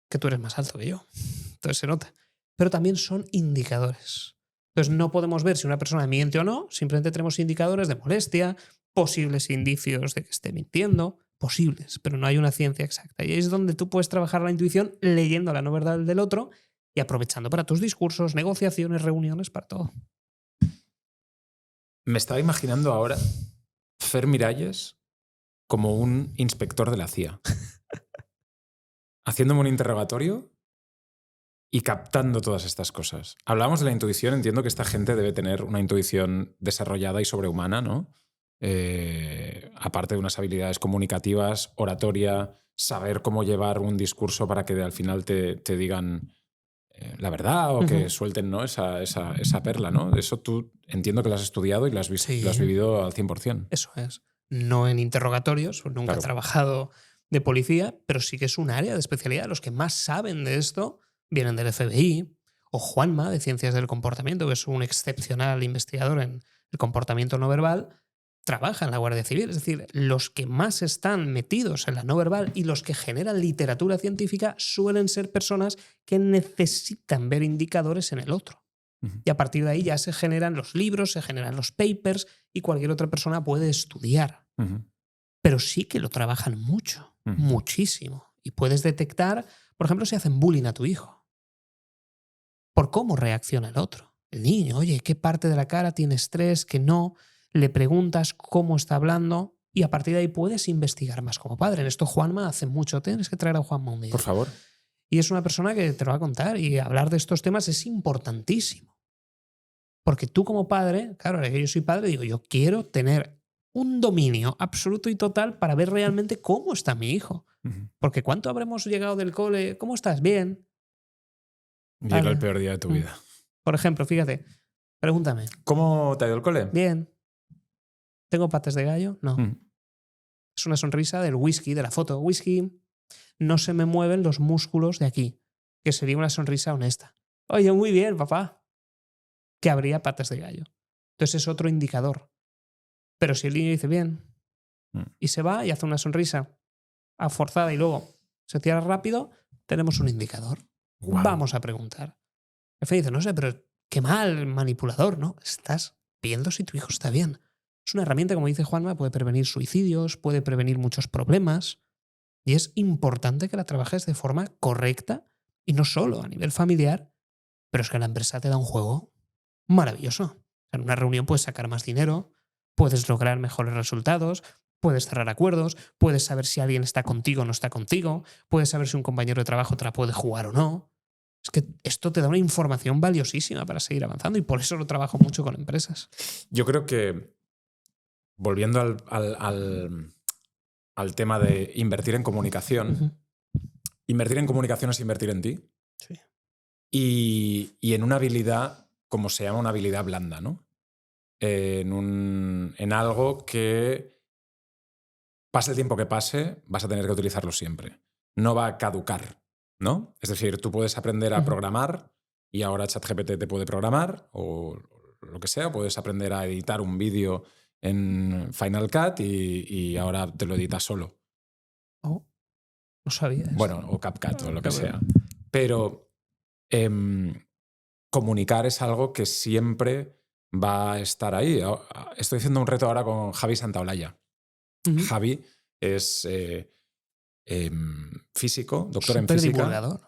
que tú eres más alto que yo. Entonces se nota. Pero también son indicadores. Entonces no podemos ver si una persona miente o no, simplemente tenemos indicadores de molestia, posibles indicios de que esté mintiendo, posibles, pero no hay una ciencia exacta. Y ahí es donde tú puedes trabajar la intuición leyendo la no verdad del otro y aprovechando para tus discursos, negociaciones, reuniones, para todo. Me estaba imaginando ahora Fer Miralles como un inspector de la CIA. Haciéndome un interrogatorio y captando todas estas cosas. Hablábamos de la intuición, entiendo que esta gente debe tener una intuición desarrollada y sobrehumana, ¿no? Aparte de unas habilidades comunicativas, oratoria, saber cómo llevar un discurso para que al final te digan la verdad o que suelten, ¿no? esa perla, ¿no? Eso tú entiendo que lo has estudiado y lo has vivido al 100%. Eso es. No en interrogatorios, nunca he trabajado de policía, pero sí que es un área de especialidad. Los que más saben de esto vienen del FBI, o Juanma, de Ciencias del Comportamiento, que es un excepcional investigador en el comportamiento no verbal, trabaja en la Guardia Civil. Es decir, los que más están metidos en la no verbal y los que generan literatura científica suelen ser personas que necesitan ver indicadores en el otro. Y a partir de ahí ya se generan los libros, se generan los papers y cualquier otra persona puede estudiar. Pero sí que lo trabajan mucho, muchísimo. Y puedes detectar, por ejemplo, si hacen bullying a tu hijo, por cómo reacciona el otro. El niño, oye, ¿qué parte de la cara tiene estrés? ¿Qué no? Le preguntas cómo está hablando y a partir de ahí puedes investigar más como padre. En esto Juanma hace mucho. Tienes que traer a Juanma un día. Por favor. Y es una persona que te lo va a contar y hablar de estos temas es importantísimo. Porque tú como padre, claro, ahora que yo soy padre, digo, yo quiero tener un dominio absoluto y total para ver realmente cómo está mi hijo. Porque ¿cuánto habremos llegado del cole? ¿Cómo estás? Bien. Llega el peor día de tu vida. Por ejemplo, fíjate, pregúntame. ¿Cómo te ha ido el cole? Bien. ¿Tengo patas de gallo? No. Es una sonrisa del whisky, de la foto. Whisky, no se me mueven los músculos de aquí, que sería una sonrisa honesta. Oye, muy bien, papá. Que habría patas de gallo. Entonces es otro indicador. Pero si el niño dice bien y se va y hace una sonrisa forzada y luego se cierra rápido, tenemos un indicador. Wow. Vamos a preguntar. El Fe dice, no sé, pero qué mal, manipulador, ¿no? Estás viendo si tu hijo está bien. Es una herramienta, como dice Juanma, puede prevenir suicidios, puede prevenir muchos problemas y es importante que la trabajes de forma correcta y no solo a nivel familiar, pero es que la empresa te da un juego maravilloso. En una reunión puedes sacar más dinero, puedes lograr mejores resultados, puedes cerrar acuerdos, puedes saber si alguien está contigo o no está contigo, puedes saber si un compañero de trabajo te la puede jugar o no. Es que esto te da una información valiosísima para seguir avanzando y por eso lo trabajo mucho con empresas. Yo creo que, volviendo al tema de invertir en comunicación, invertir en comunicación es invertir en ti. Sí. Y en una habilidad, como se llama, una habilidad blanda, ¿no? En algo que, pase el tiempo que pase, vas a tener que utilizarlo siempre. No va a caducar, ¿no? Es decir, tú puedes aprender a programar y ahora ChatGPT te puede programar o lo que sea, puedes aprender a editar un vídeo en Final Cut y ahora te lo editas solo. Oh, no sabía eso. Bueno, o CapCut o lo que sea. Pero comunicar es algo que siempre va a estar ahí. Estoy haciendo un reto ahora con Javi Santaolalla. Javi es físico, doctor en física,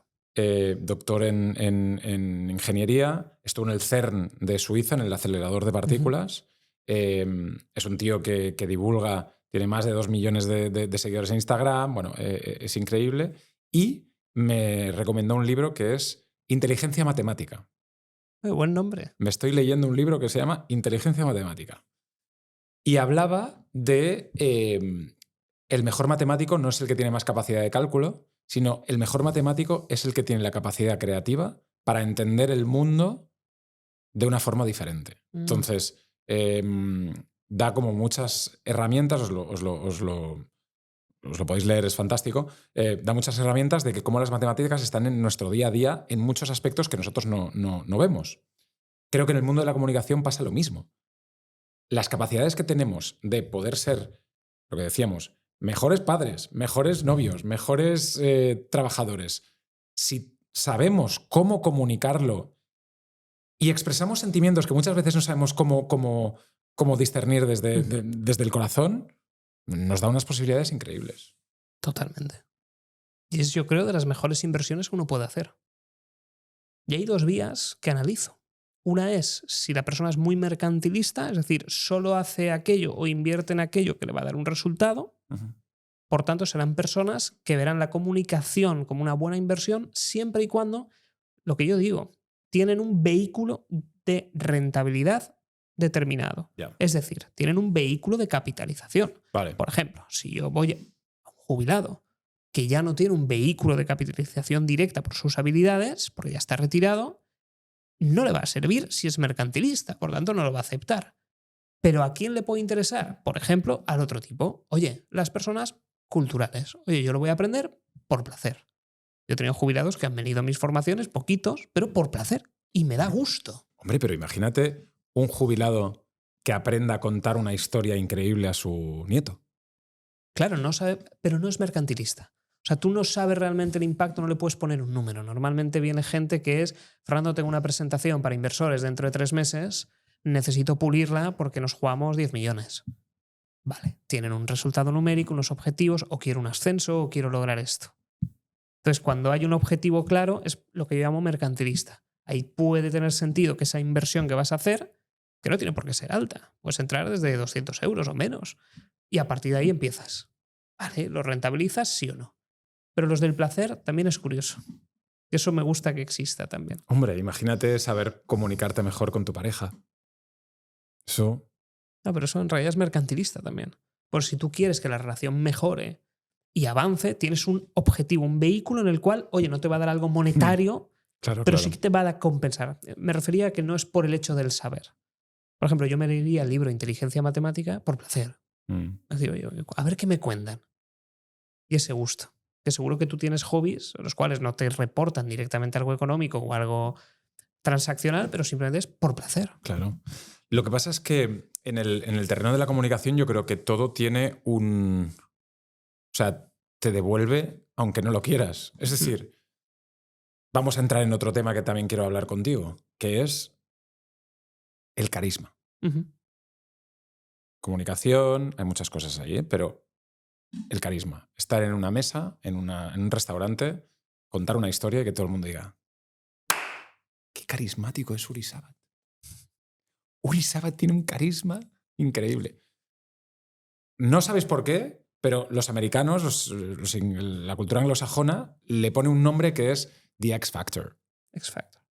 doctor en ingeniería, estuvo en el CERN de Suiza, en el acelerador de partículas. Es un tío que divulga, tiene más de 2 millones de seguidores en Instagram, bueno, es increíble. Y me recomendó un libro que es Inteligencia Matemática. Muy buen nombre. Me estoy leyendo un libro que se llama Inteligencia Matemática. Y hablaba de el mejor matemático no es el que tiene más capacidad de cálculo, sino el mejor matemático es el que tiene la capacidad creativa para entender el mundo de una forma diferente. Entonces, da como muchas herramientas, os lo podéis leer, es fantástico, da muchas herramientas de que cómo las matemáticas están en nuestro día a día en muchos aspectos que nosotros no vemos. Creo que en el mundo de la comunicación pasa lo mismo. Las capacidades que tenemos de poder ser, lo que decíamos, mejores padres, mejores novios, mejores trabajadores, si sabemos cómo comunicarlo y expresamos sentimientos que muchas veces no sabemos cómo discernir desde el corazón, nos da unas posibilidades increíbles. Totalmente. Y es, yo creo, de las mejores inversiones que uno puede hacer. Y hay dos vías que analizo. Una es si la persona es muy mercantilista, es decir, solo hace aquello o invierte en aquello que le va a dar un resultado. Por tanto, serán personas que verán la comunicación como una buena inversión siempre y cuando, lo que yo digo, tienen un vehículo de rentabilidad determinado. Yeah. Es decir, tienen un vehículo de capitalización. Vale. Por ejemplo, si yo voy a un jubilado que ya no tiene un vehículo de capitalización directa por sus habilidades, porque ya está retirado, no le va a servir si es mercantilista, por tanto no lo va a aceptar. Pero ¿a quién le puede interesar? Por ejemplo, al otro tipo. Oye, las personas culturales. Oye, yo lo voy a aprender por placer. Yo he tenido jubilados que han venido a mis formaciones, poquitos, pero por placer. Y me da gusto. Hombre, pero imagínate un jubilado que aprenda a contar una historia increíble a su nieto. Claro, no sabe, pero no es mercantilista. O sea, tú no sabes realmente el impacto, no le puedes poner un número. Normalmente viene gente que es, Fernando, tengo una presentación para inversores dentro de 3 meses, necesito pulirla porque nos jugamos 10 millones. Vale, tienen un resultado numérico, unos objetivos, o quiero un ascenso, o quiero lograr esto. Entonces, cuando hay un objetivo claro, es lo que yo llamo mercantilista. Ahí puede tener sentido que esa inversión que vas a hacer, que no tiene por qué ser alta, puedes entrar desde 200 euros o menos, y a partir de ahí empiezas. Vale, ¿lo rentabilizas, sí o no? Pero los del placer también es curioso. Eso me gusta que exista también. Hombre, imagínate saber comunicarte mejor con tu pareja. Eso... No, pero eso en realidad es mercantilista también. Por si tú quieres que la relación mejore y avance, tienes un objetivo, un vehículo en el cual, oye, no te va a dar algo monetario, Claro, pero claro. sí que te va a compensar. Me refería a que no es por el hecho del saber. Por ejemplo, yo me leería el libro Inteligencia Matemática por placer. Es decir, oye, a ver qué me cuentan. Y ese gusto. Que seguro que tú tienes hobbies los cuales no te reportan directamente algo económico o algo transaccional, pero simplemente es por placer. Claro. Lo que pasa es que en el terreno de la comunicación yo creo que todo tiene un... O sea, te devuelve aunque no lo quieras. Es decir, vamos a entrar en otro tema que también quiero hablar contigo, que es el carisma. Comunicación, hay muchas cosas ahí, pero el carisma. Estar en una mesa, en un restaurante, contar una historia y que todo el mundo diga qué carismático es Uri Sabat. Uri Sabat tiene un carisma increíble. No sabes por qué, pero los americanos, la cultura anglosajona, le pone un nombre que es The X Factor. X Factor.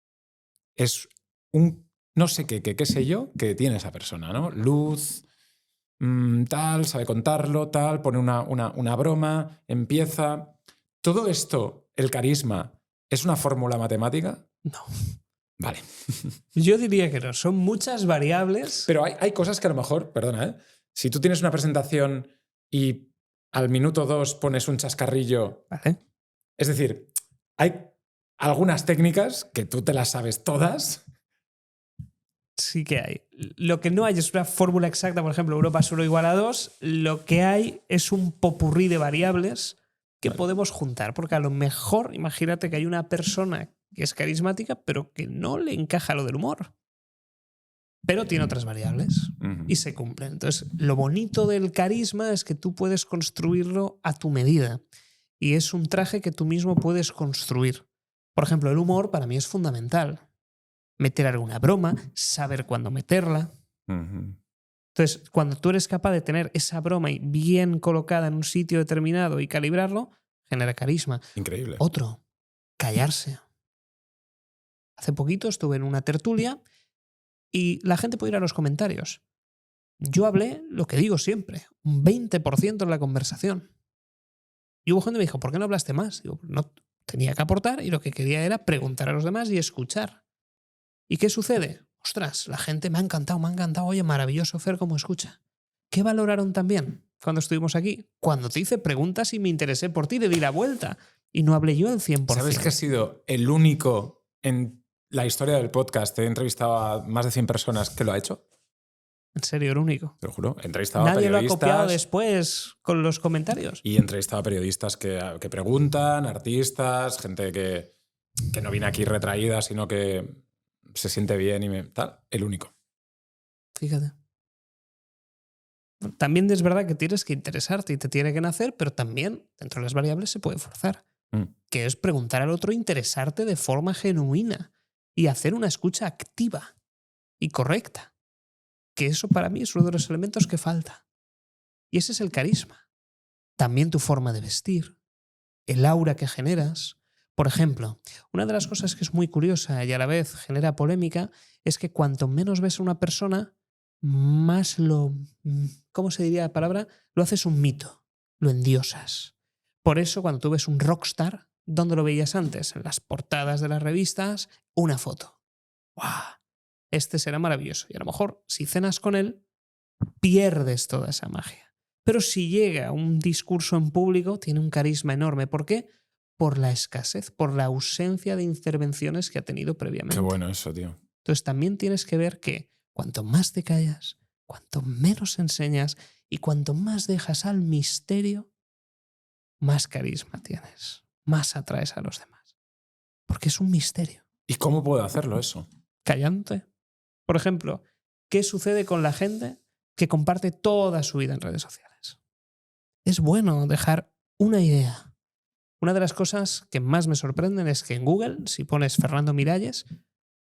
Es un no sé qué sé yo, que tiene esa persona, ¿no? Luz, tal, sabe contarlo, tal, pone una broma, empieza. ¿Todo esto, el carisma, es una fórmula matemática? No. Vale. Yo diría que no. Son muchas variables. Pero hay cosas que a lo mejor, perdona, si tú tienes una presentación y al minuto 2 pones un chascarrillo... Vale. Es decir, hay algunas técnicas que tú te las sabes todas. Sí que hay. Lo que no hay es una fórmula exacta, por ejemplo, Europa es 1 igual a 2. Lo que hay es un popurrí de variables que podemos juntar. Porque a lo mejor, imagínate que hay una persona que es carismática, pero que no le encaja lo del humor. Pero tiene otras variables y se cumplen. Entonces, lo bonito del carisma es que tú puedes construirlo a tu medida. Y es un traje que tú mismo puedes construir. Por ejemplo, el humor para mí es fundamental. Meter alguna broma, saber cuándo meterla. Entonces, cuando tú eres capaz de tener esa broma bien colocada en un sitio determinado y calibrarlo, genera carisma. Increíble. Otro, callarse. Hace poquito estuve en una tertulia y la gente puede ir a los comentarios. Yo hablé lo que digo siempre, un 20% en la conversación. Y hubo gente que me dijo, ¿por qué no hablaste más? Digo, no tenía que aportar y lo que quería era preguntar a los demás y escuchar. ¿Y qué sucede? Ostras, la gente me ha encantado. Oye, maravilloso, Fer, cómo escucha. ¿Qué valoraron también cuando estuvimos aquí? Cuando te hice preguntas y me interesé por ti, le di la vuelta y no hablé yo al 100%. ¿Sabes que he sido el único en la historia del podcast? He entrevistado a más de 100 personas que lo ha hecho. En serio, el único. Te lo juro. He entrevistado Nadie a lo ha periodistas. copiado después con los comentarios. Y he entrevistado a periodistas que preguntan, artistas, gente que no viene aquí retraída, sino que se siente bien y tal. El único. Fíjate. También es verdad que tienes que interesarte y te tiene que nacer, pero también dentro de las variables se puede forzar. Que es preguntar al otro, interesarte de forma genuina y hacer una escucha activa y correcta. Que eso para mí es uno de los elementos que falta. Y ese es el carisma. También tu forma de vestir, el aura que generas. Por ejemplo, una de las cosas que es muy curiosa y a la vez genera polémica es que cuanto menos ves a una persona, más ¿cómo se diría la palabra? Lo haces un mito, lo endiosas. Por eso cuando tú ves un rockstar, ¿dónde lo veías antes? En las portadas de las revistas, una foto. ¡Guau! Este será maravilloso. Y a lo mejor, si cenas con él, pierdes toda esa magia. Pero si llega un discurso en público, tiene un carisma enorme. ¿Por qué? Por la escasez, por la ausencia de intervenciones que ha tenido previamente. Qué bueno eso, tío. Entonces también tienes que ver que cuanto más te callas, cuanto menos enseñas y cuanto más dejas al misterio, más carisma tienes, más atraes a los demás. Porque es un misterio. ¿Y cómo puedo hacerlo eso? Callándote. Por ejemplo, ¿qué sucede con la gente que comparte toda su vida en redes sociales? Es bueno dejar una idea. Una de las cosas que más me sorprenden es que en Google, si pones Fernando Miralles,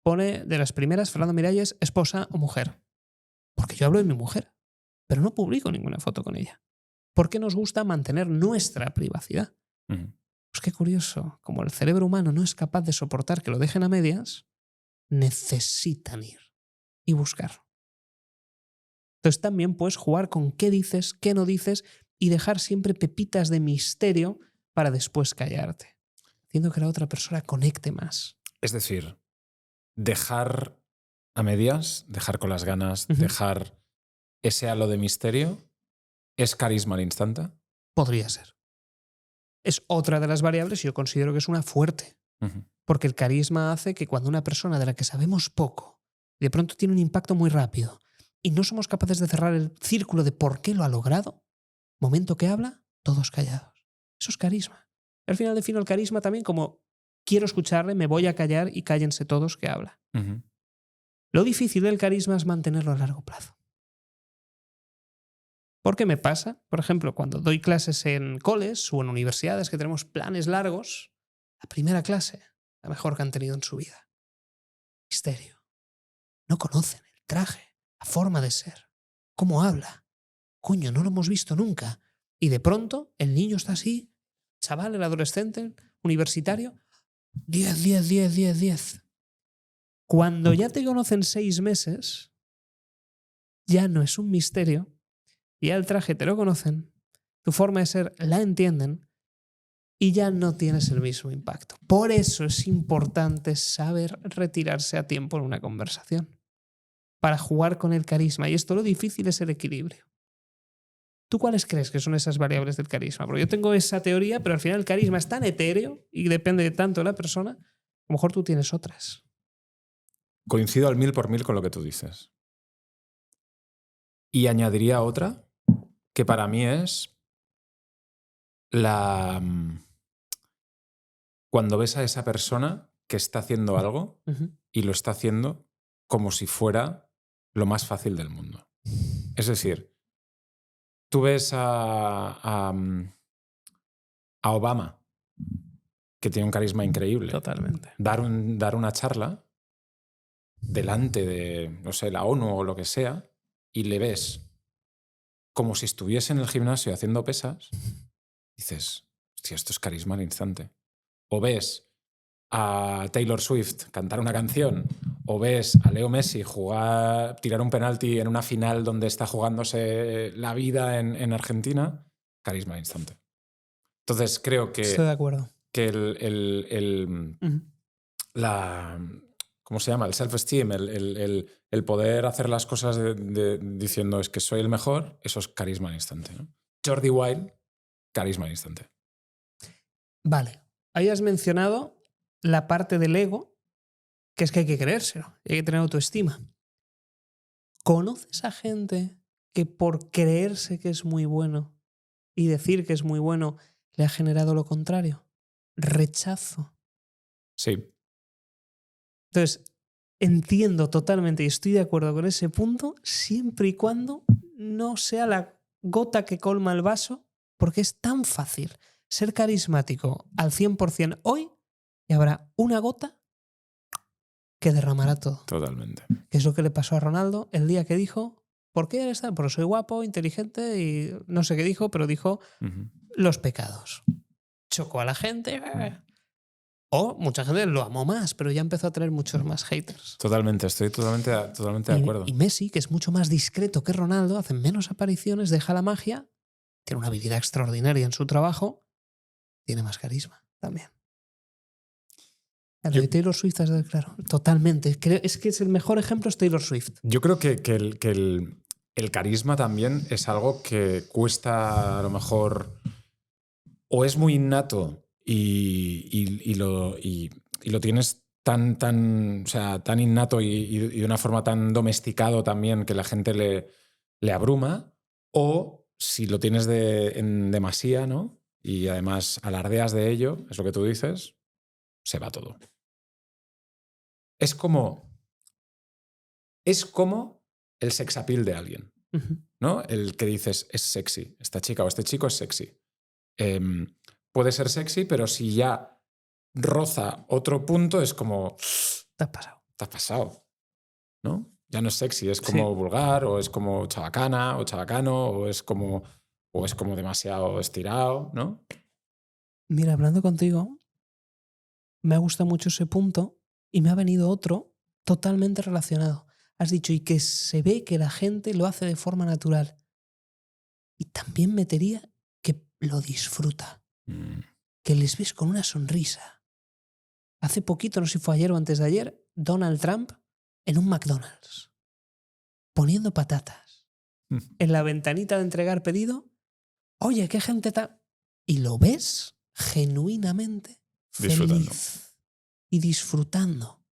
pone de las primeras Fernando Miralles, esposa o mujer. Porque yo hablo de mi mujer, pero no publico ninguna foto con ella. Porque nos gusta mantener nuestra privacidad. Pues qué curioso, como el cerebro humano no es capaz de soportar que lo dejen a medias, necesitan ir y buscarlo. Entonces también puedes jugar con qué dices, qué no dices y dejar siempre pepitas de misterio para después callarte, haciendo que la otra persona conecte más. Es decir, dejar a medias, dejar con las ganas, dejar ese halo de misterio, ¿es carisma al instante? Podría ser. Es otra de las variables y yo considero que es una fuerte. Porque el carisma hace que cuando una persona de la que sabemos poco de pronto tiene un impacto muy rápido y no somos capaces de cerrar el círculo de por qué lo ha logrado, momento que habla, todos callados. Eso es carisma. Al final defino el carisma también como quiero escucharle, me voy a callar y cállense todos que habla. Lo difícil del carisma es mantenerlo a largo plazo. Porque me pasa, por ejemplo, cuando doy clases en coles o en universidades que tenemos planes largos, la primera clase, la mejor que han tenido en su vida. Misterio. No conocen el traje, la forma de ser, cómo habla. Coño, no lo hemos visto nunca. Y de pronto el niño está así, chaval, el adolescente, el universitario, 10, 10, 10, 10, 10. Cuando ya te conocen 6 meses, ya no es un misterio, ya el traje te lo conocen, tu forma de ser la entienden y ya no tienes el mismo impacto. Por eso es importante saber retirarse a tiempo en una conversación, para jugar con el carisma. Y esto lo difícil es el equilibrio. ¿Tú cuáles crees que son esas variables del carisma? Porque yo tengo esa teoría, pero al final el carisma es tan etéreo y depende de tanto de la persona, a lo mejor tú tienes otras. Coincido al 1000% con lo que tú dices. Y añadiría otra, que para mí es cuando ves a esa persona que está haciendo algo y lo está haciendo como si fuera lo más fácil del mundo. Es decir, tú ves a Obama, que tiene un carisma increíble. Totalmente. Dar una charla delante de, no sé, la ONU o lo que sea, y le ves como si estuviese en el gimnasio haciendo pesas, dices, hostia, esto es carisma al instante. O ves a Taylor Swift cantar una canción, o ves a Leo Messi tirar un penalti en una final donde está jugándose la vida en Argentina, carisma al instante. Entonces creo que, Estoy de acuerdo. que Ujú. ¿cómo se llama? El self-esteem, el poder hacer las cosas diciendo es que soy el mejor, eso es carisma al instante, ¿no? Jordi Wild, carisma al instante. Vale. Ahí has mencionado la parte del ego, que es que hay que creérselo, hay que tener autoestima. ¿Conoces a gente que por creerse que es muy bueno y decir que es muy bueno le ha generado lo contrario? Rechazo. Sí. Entonces, entiendo totalmente y estoy de acuerdo con ese punto siempre y cuando no sea la gota que colma el vaso, porque es tan fácil ser carismático al 100% hoy y habrá una gota que derramará todo. Totalmente. Que es lo que le pasó a Ronaldo el día que dijo, ¿por qué eres tal? Porque soy guapo, inteligente y no sé qué dijo, pero dijo los pecados. Chocó a la gente. O mucha gente lo amó más, pero ya empezó a tener muchos más haters. Totalmente, estoy totalmente de acuerdo. Y Messi, que es mucho más discreto que Ronaldo, hace menos apariciones, deja la magia, tiene una habilidad extraordinaria en su trabajo, tiene más carisma también. El de Taylor Swift, claro, totalmente. Es que es el mejor ejemplo es Taylor Swift. Yo creo que el carisma también es algo que cuesta a lo mejor o es muy innato y lo tienes tan innato y de una forma tan domesticado también que la gente le abruma, o si lo tienes en demasía, ¿no? Y además alardeas de ello, es lo que tú dices, se va todo. Es como el sex appeal de alguien, ¿no? El que dices es sexy, esta chica o este chico es sexy. Puede ser sexy, pero si ya roza otro punto es como... Te has pasado. Te has pasado, ¿no? Ya no es sexy, es como vulgar, o es como chabacana, o chabacano, o es como demasiado estirado, ¿no? Mira, hablando contigo, me ha gustado mucho ese punto y me ha venido otro totalmente relacionado. Has dicho, y que se ve que la gente lo hace de forma natural. Y también metería que lo disfruta. Que les ves con una sonrisa. Hace poquito, no sé si fue ayer o antes de ayer, Donald Trump en un McDonald's, poniendo patatas. En la ventanita de entregar pedido, oye, qué gente tal. Y lo ves genuinamente feliz y disfrutando.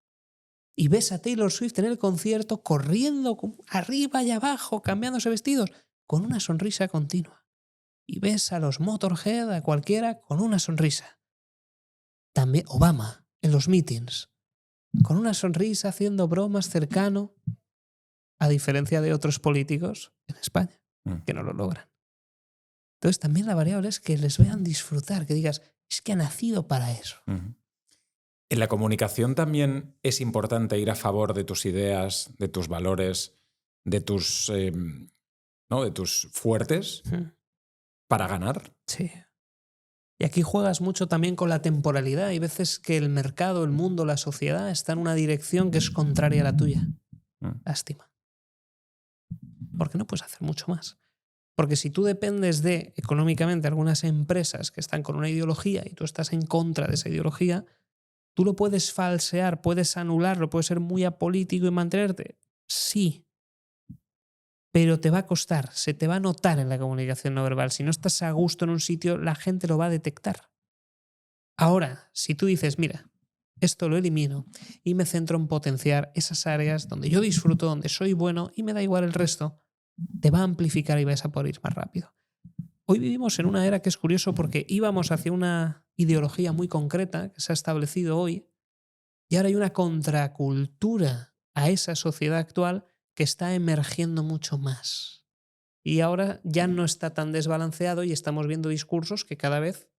Y ves a Taylor Swift en el concierto corriendo arriba y abajo, cambiándose vestidos, con una sonrisa continua. Y ves a los Motorhead, a cualquiera, con una sonrisa. También Obama, en los meetings, con una sonrisa, haciendo bromas, cercano, a diferencia de otros políticos en España, que no lo logran. Entonces también la variable es que les vean disfrutar, que digas, es que ha nacido para eso. En la comunicación también es importante ir a favor de tus ideas, de tus valores, de tus fuertes para ganar. Sí. Y aquí juegas mucho también con la temporalidad. Hay veces que el mercado, el mundo, la sociedad está en una dirección que es contraria a la tuya. Lástima. Porque no puedes hacer mucho más. Porque si tú dependes de, económicamente, algunas empresas que están con una ideología y tú estás en contra de esa ideología, tú lo puedes falsear, puedes anularlo, puedes ser muy apolítico y mantenerte. Sí. Pero te va a costar, se te va a notar en la comunicación no verbal. Si no estás a gusto en un sitio, la gente lo va a detectar. Ahora, si tú dices, mira, esto lo elimino y me centro en potenciar esas áreas donde yo disfruto, donde soy bueno y me da igual el resto, te va a amplificar y vas a poder ir más rápido. Hoy vivimos en una era que es curioso porque íbamos hacia una ideología muy concreta que se ha establecido hoy y ahora hay una contracultura a esa sociedad actual que está emergiendo mucho más. Y ahora ya no está tan desbalanceado y estamos viendo discursos que cada vez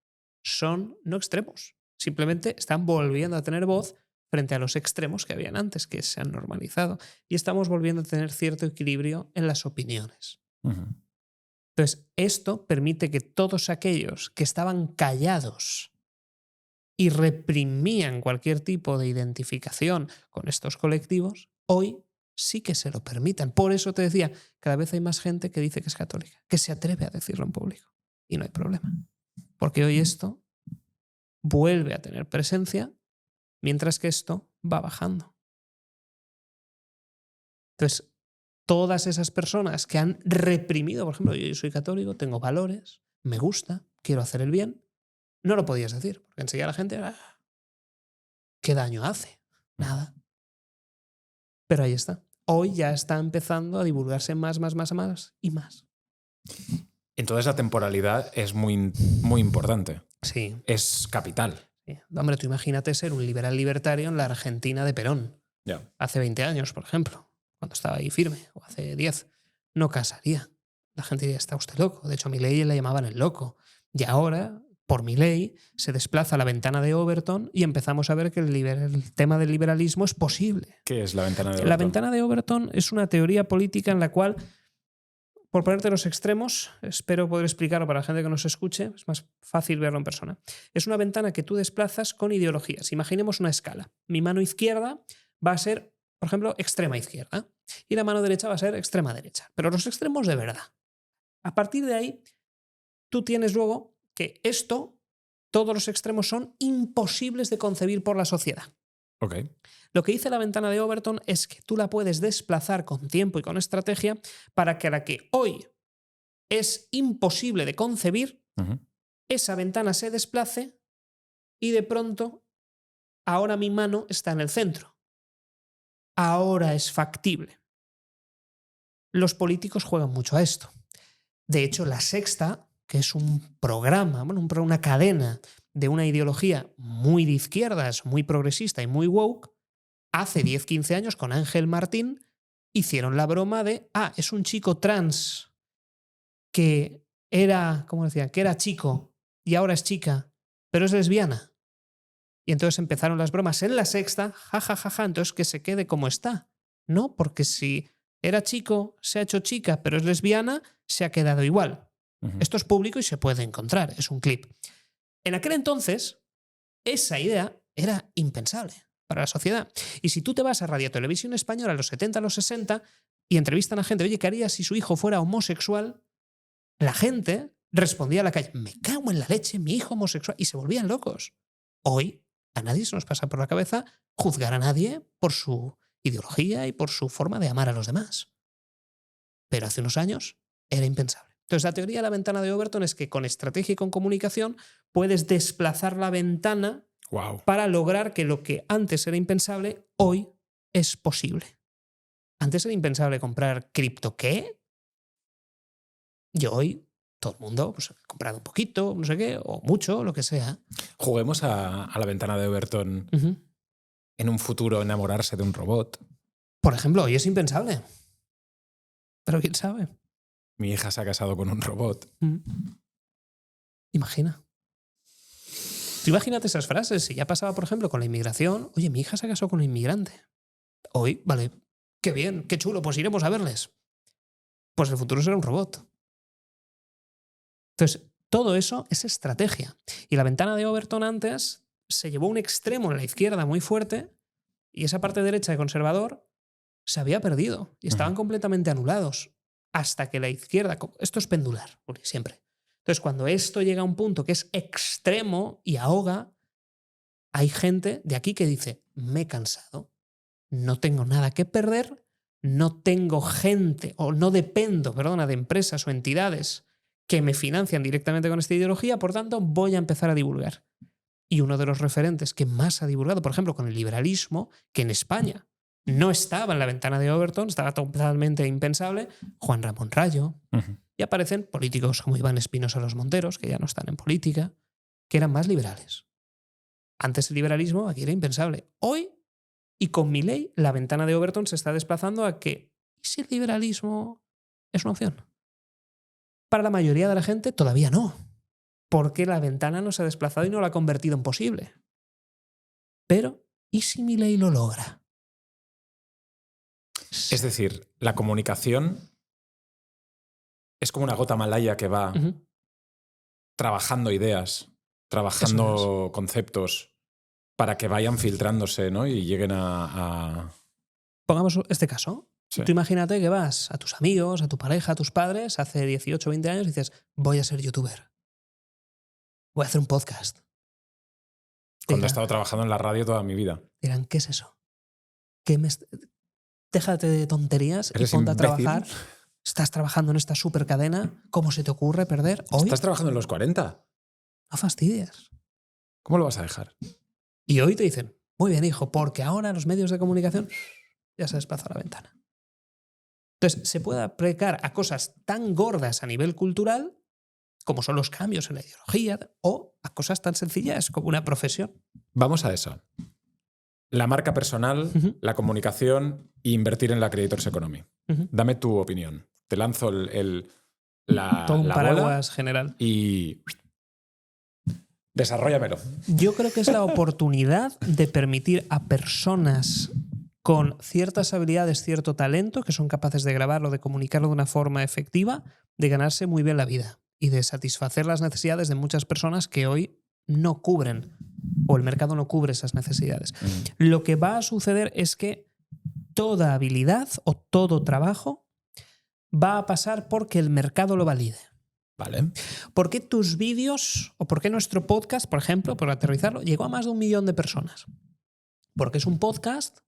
son no extremos. Simplemente están volviendo a tener voz frente a los extremos que habían antes, que se han normalizado. Y estamos volviendo a tener cierto equilibrio en las opiniones. Entonces, esto permite que todos aquellos que estaban callados y reprimían cualquier tipo de identificación con estos colectivos, hoy sí que se lo permitan. Por eso te decía, cada vez hay más gente que dice que es católica, que se atreve a decirlo en público. Y no hay problema. Porque hoy esto vuelve a tener presencia, mientras que esto va bajando. Entonces, todas esas personas que han reprimido, por ejemplo, yo soy católico, tengo valores, me gusta, quiero hacer el bien, no lo podías decir, porque enseguida la gente, ¿qué daño hace? Nada. Pero ahí está. Hoy ya está empezando a divulgarse más y más. Entonces la temporalidad es muy, muy importante. Sí. Es capital. Sí. Hombre, tú imagínate ser un liberal libertario en la Argentina de Perón. Ya. Hace 20 años, por ejemplo, cuando estaba ahí firme, o hace 10, no casaría. La gente diría, está usted loco. De hecho, a Milei le llamaban el loco. Y ahora, por Milei, se desplaza la ventana de Overton y empezamos a ver que el tema del liberalismo es posible. ¿Qué es la ventana de Overton? La ventana de Overton es una teoría política en la cual, por ponerte los extremos, espero poder explicarlo para la gente que nos escuche, es más fácil verlo en persona. Es una ventana que tú desplazas con ideologías. Imaginemos una escala. Mi mano izquierda va a ser, por ejemplo, extrema izquierda y la mano derecha va a ser extrema derecha. Pero los extremos de verdad. A partir de ahí, tú tienes luego que todos los extremos son imposibles de concebir por la sociedad. Ok. Lo que dice la ventana de Overton es que tú la puedes desplazar con tiempo y con estrategia para que a la que hoy es imposible de concebir, esa ventana se desplace y de pronto ahora mi mano está en el centro. Ahora es factible. Los políticos juegan mucho a esto. De hecho, La Sexta, que es un programa, una cadena de una ideología muy de izquierdas, muy progresista y muy woke, hace 10-15 años con Ángel Martín hicieron la broma de, es un chico trans que era, ¿cómo decía? Que era chico y ahora es chica, pero es lesbiana. Y entonces empezaron las bromas en La Sexta, jajajaja, entonces que se quede como está. No, porque si era chico, se ha hecho chica, pero es lesbiana, se ha quedado igual. Esto es público y se puede encontrar, es un clip. En aquel entonces, esa idea era impensable para la sociedad. Y si tú te vas a Radio Televisión Española a los 70, a los 60 y entrevistan a gente, oye, ¿qué haría si su hijo fuera homosexual? La gente respondía a la calle, me cago en la leche, mi hijo homosexual, y se volvían locos. Hoy a nadie se nos pasa por la cabeza juzgar a nadie por su ideología y por su forma de amar a los demás. Pero hace unos años era impensable. Entonces, la teoría de la ventana de Overton es que con estrategia y con comunicación puedes desplazar la ventana para lograr que lo que antes era impensable, hoy es posible. Antes era impensable comprar cripto, ¿qué? Yo hoy, todo el mundo, pues, ha comprado un poquito, no sé qué, o mucho, lo que sea. Juguemos a la ventana de Overton en un futuro enamorarse de un robot. Por ejemplo, hoy es impensable. Pero quién sabe. Mi hija se ha casado con un robot. Imagina. Tú imagínate esas frases. Si ya pasaba, por ejemplo, con la inmigración. Oye, mi hija se casó con un inmigrante. Hoy, vale, qué bien, qué chulo, pues iremos a verles. Pues el futuro será un robot. Entonces, todo eso es estrategia. Y la ventana de Overton antes se llevó a un extremo en la izquierda muy fuerte y esa parte derecha de conservador se había perdido y estaban completamente anulados. Hasta que la izquierda... Esto es pendular, siempre. Entonces, cuando esto llega a un punto que es extremo y ahoga, hay gente de aquí que dice, me he cansado, no tengo nada que perder, no tengo gente, o no dependo, de empresas o entidades que me financian directamente con esta ideología, por tanto, voy a empezar a divulgar. Y uno de los referentes que más ha divulgado, por ejemplo, con el liberalismo, que en España no estaba en la ventana de Overton, estaba totalmente impensable, Juan Ramón Rayo. Y aparecen políticos como Iván Espinosa Los Monteros, que ya no están en política, que eran más liberales. Antes el liberalismo aquí era impensable. Hoy, y con Milei, la ventana de Overton se está desplazando a que, ¿y si el liberalismo es una opción? Para la mayoría de la gente todavía no, porque la ventana no se ha desplazado y no la ha convertido en posible. Pero, ¿y si Milei lo logra? Es decir, la comunicación es como una gota malaya que va trabajando ideas, trabajando conceptos para que vayan filtrándose, ¿no? Y lleguen a... Pongamos este caso. Sí. Tú imagínate que vas a tus amigos, a tu pareja, a tus padres, hace 18 o 20 años y dices, voy a ser youtuber. voy a hacer un podcast. Cuando he estado trabajando en la radio toda mi vida. Dirán, ¿qué es eso? Déjate de tonterías y ¿Eres ponte a imbécil? trabajar. Estás trabajando en esta super cadena. ¿Cómo se te ocurre perder hoy? Estás trabajando en los 40. No fastidies. ¿Cómo lo vas a dejar? Y hoy te dicen, muy bien, hijo, porque ahora los medios de comunicación ya se desplazan a la ventana. Entonces, se puede aplicar a cosas tan gordas a nivel cultural como son los cambios en la ideología o a cosas tan sencillas como una profesión. Vamos a eso. La marca personal, la comunicación e invertir en la Creators Economy. Dame tu opinión. Te lanzo la Todo un bola paraguas general. y desarróllamelo. Yo creo que es la oportunidad de permitir a personas con ciertas habilidades, cierto talento, que son capaces de grabarlo, de comunicarlo de una forma efectiva, de ganarse muy bien la vida y de satisfacer las necesidades de muchas personas que hoy no cubren o el mercado no cubre esas necesidades. Lo que va a suceder es que toda habilidad o todo trabajo va a pasar porque el mercado lo valide. Vale. ¿Por qué tus vídeos o por qué nuestro podcast, por ejemplo, por aterrizarlo, llegó a más de 1 millón de personas? Porque es un podcast,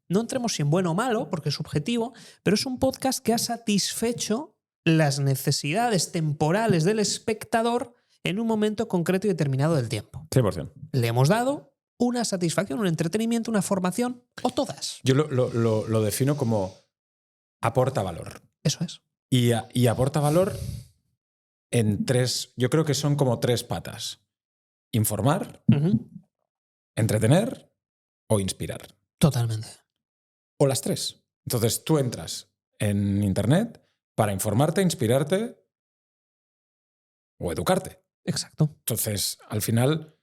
no entremos si en bueno o malo, porque es subjetivo, pero es un podcast que ha satisfecho las necesidades temporales del espectador en un momento concreto y determinado del tiempo. 100%. Le hemos dado una satisfacción, un entretenimiento, una formación, o todas. Yo lo defino como aporta valor. Eso es. Y aporta valor en 3, yo creo que son como 3 patas. Informar, entretener o inspirar. Totalmente. O las 3. Entonces tú entras en internet para informarte, inspirarte o educarte. Exacto. Entonces, al final,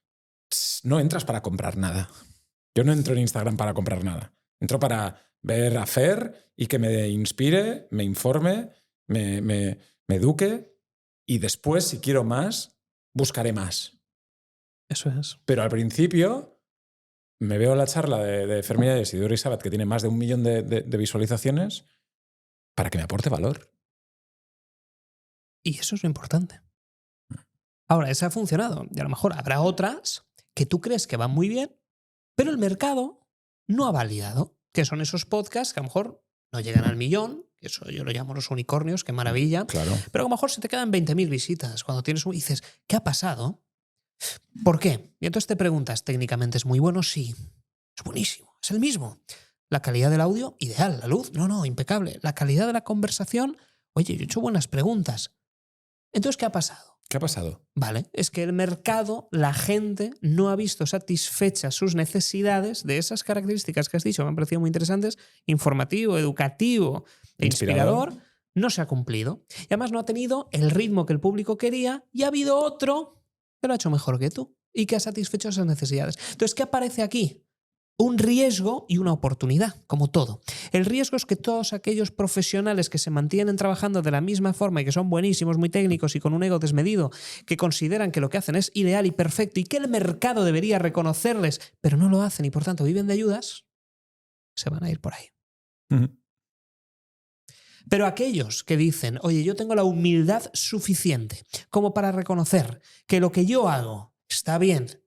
no entras para comprar nada. Yo no entro en Instagram para comprar nada. Entro para ver a Fer y que me inspire, me informe, me eduque y después, si quiero más, buscaré más. Eso es. Pero al principio me veo la charla de Fermín y Isidoro y Sabat, que tiene más de 1 millón de visualizaciones, para que me aporte valor. Y eso es lo importante. Ahora, esa ha funcionado. Y a lo mejor habrá otras que tú crees que van muy bien, pero el mercado no ha validado. Que son esos podcasts que a lo mejor no llegan al 1 millón, que eso yo lo llamo los unicornios, qué maravilla. Claro. Pero a lo mejor se te quedan 20.000 visitas. Cuando tienes y dices, ¿qué ha pasado? ¿Por qué? Y entonces te preguntas, ¿técnicamente es muy bueno? Sí. Es buenísimo. Es el mismo. La calidad del audio, ideal. La luz, no, impecable. La calidad de la conversación, oye, yo he hecho buenas preguntas. Entonces, ¿qué ha pasado? ¿Qué ha pasado? Vale, es que el mercado, la gente, no ha visto satisfechas sus necesidades de esas características que has dicho, me han parecido muy interesantes, informativo, educativo e inspirador, no se ha cumplido. Y además no ha tenido el ritmo que el público quería y ha habido otro que lo ha hecho mejor que tú y que ha satisfecho esas necesidades. Entonces, ¿qué aparece aquí? Un riesgo y una oportunidad, como todo. El riesgo es que todos aquellos profesionales que se mantienen trabajando de la misma forma y que son buenísimos, muy técnicos y con un ego desmedido, que consideran que lo que hacen es ideal y perfecto y que el mercado debería reconocerles, pero no lo hacen y por tanto viven de ayudas, se van a ir por ahí. Pero aquellos que dicen, oye, yo tengo la humildad suficiente como para reconocer que lo que yo hago está bien,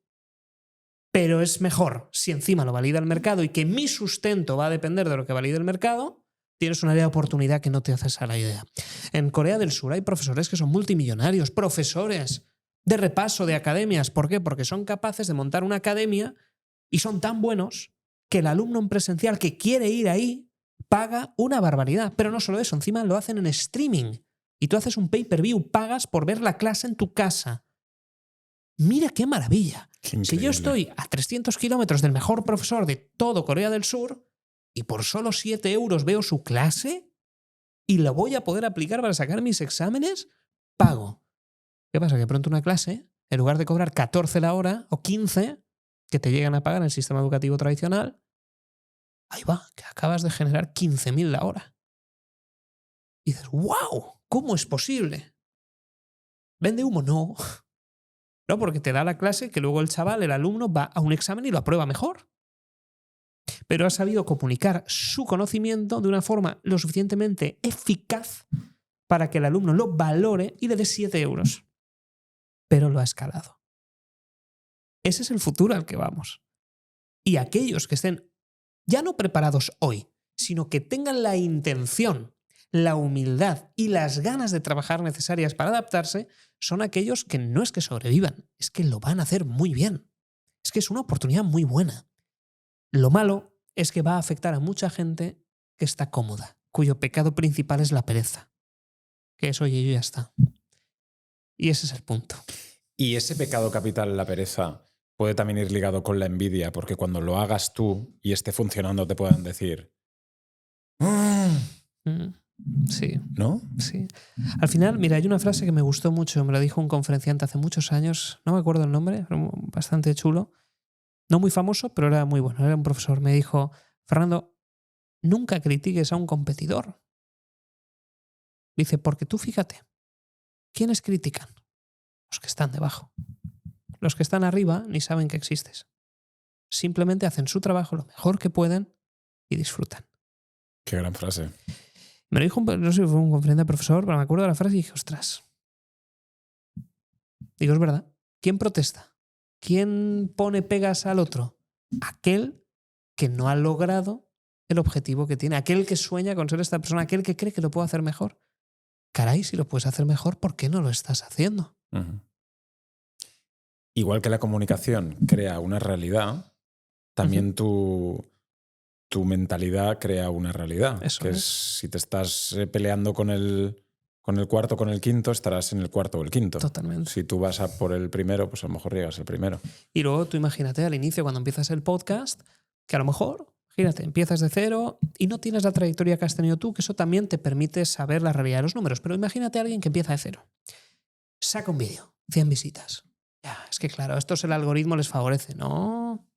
pero es mejor si encima lo valida el mercado y que mi sustento va a depender de lo que valide el mercado, tienes una área de oportunidad que no te haces a la idea. En Corea del Sur hay profesores que son multimillonarios, profesores de repaso de academias. ¿Por qué? Porque son capaces de montar una academia y son tan buenos que el alumno en presencial que quiere ir ahí paga una barbaridad. Pero no solo eso, encima lo hacen en streaming. Y tú haces un pay-per-view, pagas por ver la clase en tu casa. Mira qué maravilla. Si yo estoy a 300 kilómetros del mejor profesor de todo Corea del Sur y por solo 7 euros veo su clase y lo voy a poder aplicar para sacar mis exámenes, pago. ¿Qué pasa? Que pronto una clase, en lugar de cobrar 14 la hora o 15, que te llegan a pagar en el sistema educativo tradicional, ahí va, que acabas de generar 15.000 la hora. Y dices, ¡wow! ¿Cómo es posible? ¿Vende humo? No. No, porque te da la clase que luego el chaval, el alumno, va a un examen y lo aprueba mejor. Pero ha sabido comunicar su conocimiento de una forma lo suficientemente eficaz para que el alumno lo valore y le dé 7 euros. Pero lo ha escalado. Ese es el futuro al que vamos. Y aquellos que estén ya no preparados hoy, sino que tengan la intención, la humildad y las ganas de trabajar necesarias para adaptarse, son aquellos que no es que sobrevivan, es que lo van a hacer muy bien. Es que es una oportunidad muy buena. Lo malo es que va a afectar a mucha gente que está cómoda, cuyo pecado principal es la pereza. Que es, oye, yo ya está. Y ese es el punto. Y ese pecado capital, la pereza, puede también ir ligado con la envidia, porque cuando lo hagas tú y esté funcionando te puedan decir... Sí. ¿No? Sí. Al final, mira, hay una frase que me gustó mucho, me lo dijo un conferenciante hace muchos años, no me acuerdo el nombre, pero bastante chulo. No muy famoso, pero era muy bueno. Era un profesor. Me dijo, Fernando, nunca critiques a un competidor. Dice, porque tú fíjate, ¿quiénes critican? Los que están debajo. Los que están arriba ni saben que existes. Simplemente hacen su trabajo lo mejor que pueden y disfrutan. Qué gran frase. Me lo dijo, no sé si fue un conferenciante profesor, pero me acuerdo de la frase y dije, ostras. Digo, es verdad. ¿Quién protesta? ¿Quién pone pegas al otro? Aquel que no ha logrado el objetivo que tiene, aquel que sueña con ser esta persona, aquel que cree que lo puede hacer mejor. Caray, si lo puedes hacer mejor, ¿por qué no lo estás haciendo? Uh-huh. Igual que la comunicación crea una realidad, también tu mentalidad crea una realidad. Eso que es, si te estás peleando con el cuarto, con el quinto, estarás en el cuarto o el quinto. Totalmente. Si tú vas a por el primero, pues a lo mejor llegas el primero. Y luego tú imagínate al inicio, cuando empiezas el podcast, que a lo mejor, fíjate, empiezas de cero y no tienes la trayectoria que has tenido tú, que eso también te permite saber la realidad de los números. Pero imagínate a alguien que empieza de cero. Saca un vídeo, 100 visitas. Ya, es que claro, estos el algoritmo les favorece. No.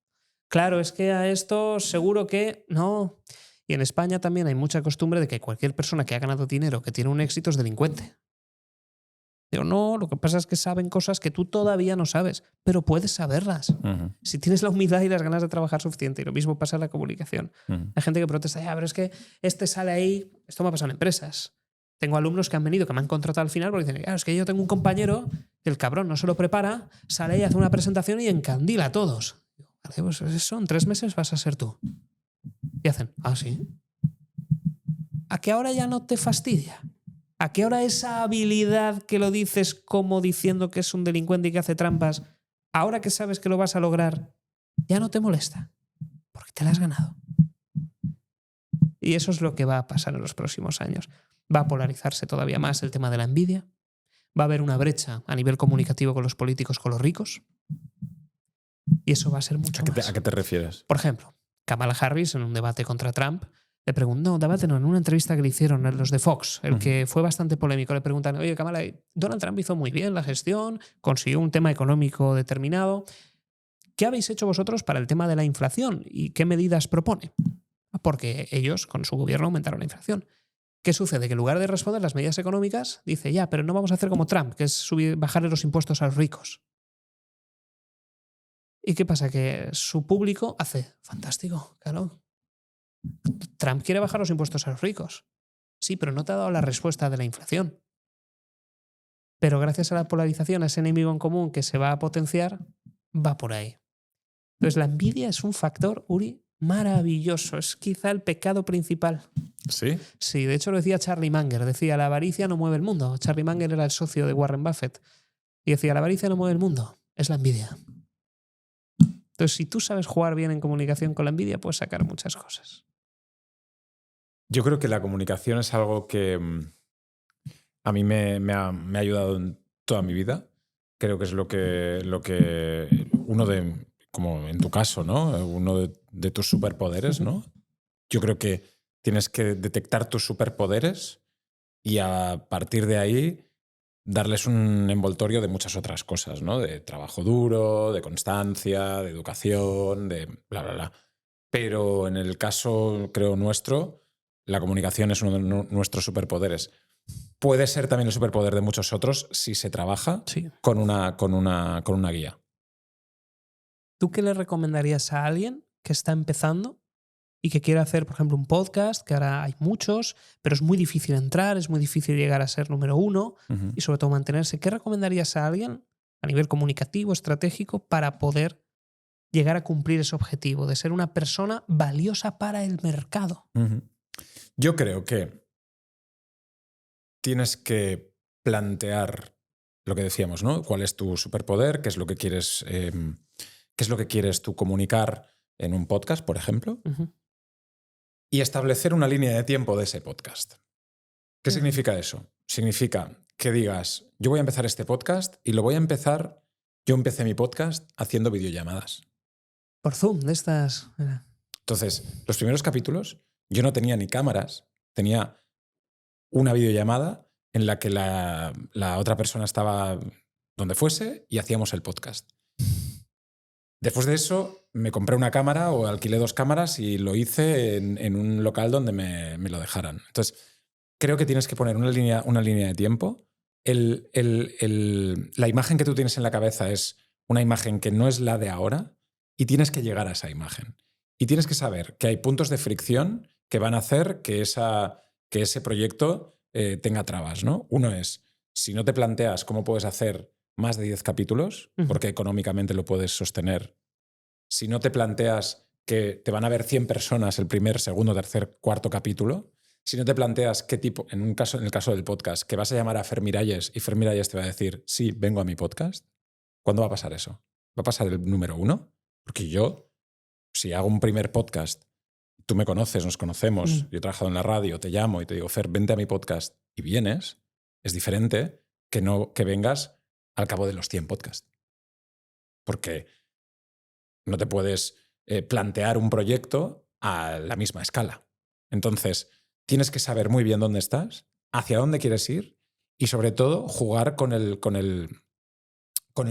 Claro, es que a estos seguro que no. Y en España también hay mucha costumbre de que cualquier persona que ha ganado dinero, que tiene un éxito, es delincuente. Digo, no, lo que pasa es que saben cosas que tú todavía no sabes, pero puedes saberlas. Uh-huh. Si tienes la humildad y las ganas de trabajar suficiente. Y lo mismo pasa en la comunicación. Uh-huh. Hay gente que protesta, ya, pero es que este sale ahí. Esto me ha pasado en empresas. Tengo alumnos que han venido, que me han contratado al final porque dicen, es que yo tengo un compañero que el cabrón no se lo prepara, sale y hace una presentación y encandila a todos. Vale, pues eso, en 3 meses vas a ser tú. Y hacen, sí. ¿A qué ahora ya no te fastidia? ¿A qué hora esa habilidad que lo dices como diciendo que es un delincuente y que hace trampas, ahora que sabes que lo vas a lograr, ya no te molesta? Porque te la has ganado. Y eso es lo que va a pasar en los próximos años. Va a polarizarse todavía más el tema de la envidia. Va a haber una brecha a nivel comunicativo con los políticos, con los ricos. Y eso va a ser mucho más. ¿A qué te refieres? Por ejemplo, Kamala Harris, en un debate contra Trump, le preguntó, en una entrevista que le hicieron los de Fox, el que fue bastante polémico, le preguntan, oye, Kamala, Donald Trump hizo muy bien la gestión, consiguió un tema económico determinado. ¿Qué habéis hecho vosotros para el tema de la inflación y qué medidas propone? Porque ellos, con su gobierno, aumentaron la inflación. ¿Qué sucede? Que en lugar de responder las medidas económicas, dice, ya, pero no vamos a hacer como Trump, que es bajarle los impuestos a los ricos. ¿Y qué pasa? Que su público hace, fantástico, claro. Trump quiere bajar los impuestos a los ricos. Sí, pero no te ha dado la respuesta de la inflación. Pero gracias a la polarización, a ese enemigo en común que se va a potenciar, va por ahí. Entonces la envidia es un factor, Uri, maravilloso. Es quizá el pecado principal. ¿Sí? Sí, de hecho lo decía Charlie Munger. Decía, la avaricia no mueve el mundo. Charlie Munger era el socio de Warren Buffett. Y decía, la avaricia no mueve el mundo, es la envidia. Entonces, si tú sabes jugar bien en comunicación con la envidia, puedes sacar muchas cosas. Yo creo que la comunicación es algo que a mí me ha ayudado en toda mi vida. Creo que es lo que uno de, como en tu caso, ¿no? Uno de tus superpoderes, ¿no? Yo creo que tienes que detectar tus superpoderes y a partir de ahí darles un envoltorio de muchas otras cosas, ¿no? De trabajo duro, de constancia, de educación, de bla, bla, bla. Pero en el caso, creo, nuestro, la comunicación es uno de nuestros superpoderes. Puede ser también el superpoder de muchos otros si se trabaja con una guía. ¿Tú qué le recomendarías a alguien que está empezando y que quiere hacer, por ejemplo, un podcast, que ahora hay muchos, pero es muy difícil entrar, es muy difícil llegar a ser número 1 y sobre todo mantenerse? ¿Qué recomendarías a alguien a nivel comunicativo, estratégico, para poder llegar a cumplir ese objetivo de ser una persona valiosa para el mercado? Yo creo que tienes que plantear lo que decíamos, ¿no? ¿Cuál es tu superpoder? ¿Qué es lo que quieres, tú comunicar en un podcast, por ejemplo? Y establecer una línea de tiempo de ese podcast. ¿Qué significa eso? Significa que digas, yo voy a empezar este podcast y lo voy a empezar, yo empecé mi podcast haciendo videollamadas. Por Zoom, de estas... Entonces, los primeros capítulos yo no tenía ni cámaras, tenía una videollamada en la que la otra persona estaba donde fuese y hacíamos el podcast. Después de eso, me compré una cámara o alquilé 2 cámaras y lo hice en un local donde me lo dejaran. Entonces, creo que tienes que poner una línea de tiempo. La imagen que tú tienes en la cabeza es una imagen que no es la de ahora y tienes que llegar a esa imagen. Y tienes que saber que hay puntos de fricción que van a hacer que ese proyecto tenga trabas, ¿no? Uno es, si no te planteas cómo puedes hacer más de 10 capítulos, porque económicamente lo puedes sostener, si no te planteas que te van a ver 100 personas el primer, segundo, tercer, cuarto capítulo, si no te planteas qué tipo, en el caso del podcast, que vas a llamar a Fer Miralles y Fer Miralles te va a decir, sí, vengo a mi podcast, ¿cuándo va a pasar eso? ¿Va a pasar el número 1? Porque yo, si hago un primer podcast, tú me conoces, nos conocemos, yo he trabajado en la radio, te llamo y te digo, Fer, vente a mi podcast y vienes, es diferente que vengas al cabo de los 100 podcasts. Porque no te puedes plantear un proyecto a la misma escala. Entonces, tienes que saber muy bien dónde estás, hacia dónde quieres ir y, sobre todo, jugar con el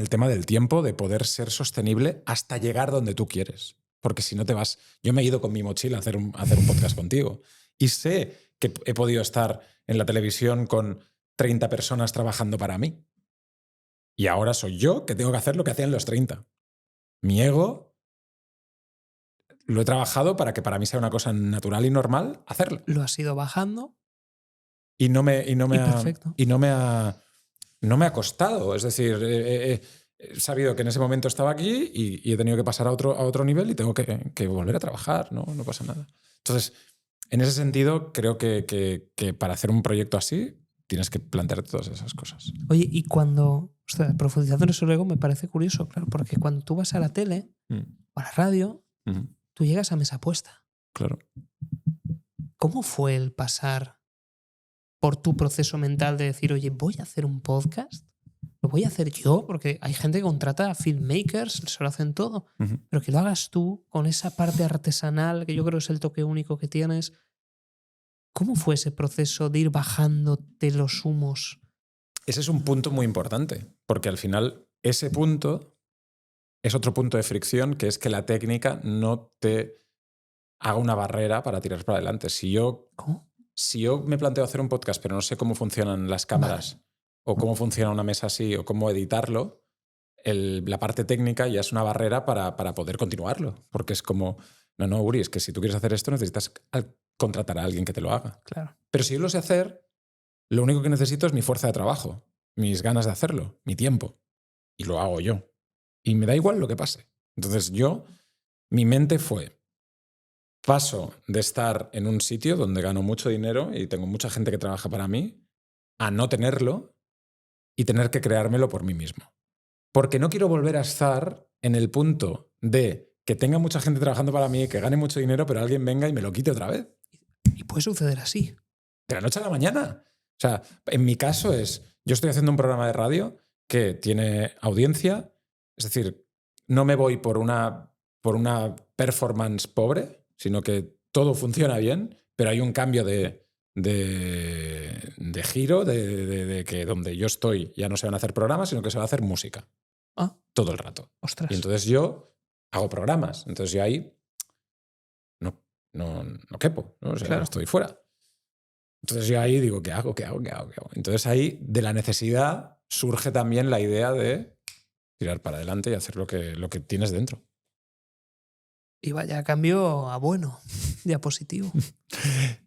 tema del tiempo, de poder ser sostenible hasta llegar donde tú quieres. Porque si no te vas... Yo me he ido con mi mochila a hacer un podcast contigo y sé que he podido estar en la televisión con 30 personas trabajando para mí. Y ahora soy yo que tengo que hacer lo que hacían los 30. Mi ego lo he trabajado para que para mí sea una cosa natural y normal hacerlo. Lo has ido bajando. Y no me ha costado. Es decir, he sabido que en ese momento estaba aquí y he tenido que pasar a otro nivel y tengo que volver a trabajar, ¿no? No pasa nada. Entonces, en ese sentido, creo que para hacer un proyecto así tienes que plantearte todas esas cosas. Oye, y cuando... Ostras, profundizando en eso luego me parece curioso, claro, porque cuando tú vas a la tele o a la radio, tú llegas a mesa puesta. Claro. ¿Cómo fue el pasar por tu proceso mental de decir, oye, voy a hacer un podcast? ¿Lo voy a hacer yo? Porque hay gente que contrata a filmmakers, se lo hacen todo, pero que lo hagas tú con esa parte artesanal, que yo creo que es el toque único que tienes. ¿Cómo fue ese proceso de ir bajándote los humos? Ese es un punto muy importante, porque al final ese punto es otro punto de fricción, que es que la técnica no te haga una barrera para tirar para adelante. Si yo me planteo hacer un podcast pero no sé cómo funcionan las cámaras o cómo funciona una mesa así o cómo editarlo, la parte técnica ya es una barrera para poder continuarlo. Porque es como, no, Uri, es que si tú quieres hacer esto necesitas contratar a alguien que te lo haga. Claro. Pero si yo lo sé hacer, lo único que necesito es mi fuerza de trabajo, mis ganas de hacerlo, mi tiempo. Y lo hago yo. Y me da igual lo que pase. Entonces mi mente fue, paso de estar en un sitio donde gano mucho dinero y tengo mucha gente que trabaja para mí, a no tenerlo y tener que creármelo por mí mismo. Porque no quiero volver a estar en el punto de que tenga mucha gente trabajando para mí, que gane mucho dinero, pero alguien venga y me lo quite otra vez. Y puede suceder así. De la noche a la mañana. O sea, en mi caso yo estoy haciendo un programa de radio que tiene audiencia, es decir, no me voy por una performance pobre, sino que todo funciona bien, pero hay un cambio de giro, de que donde yo estoy ya no se van a hacer programas, sino que se va a hacer música. Todo el rato. Ostras. Y entonces yo hago programas. Entonces yo ahí no quepo, ¿no? O sea, Claro. Estoy fuera. Entonces yo ahí digo, ¿qué hago? Entonces ahí de la necesidad surge también la idea de tirar para adelante y hacer lo que tienes dentro. Y vaya cambio a bueno. diapositivo.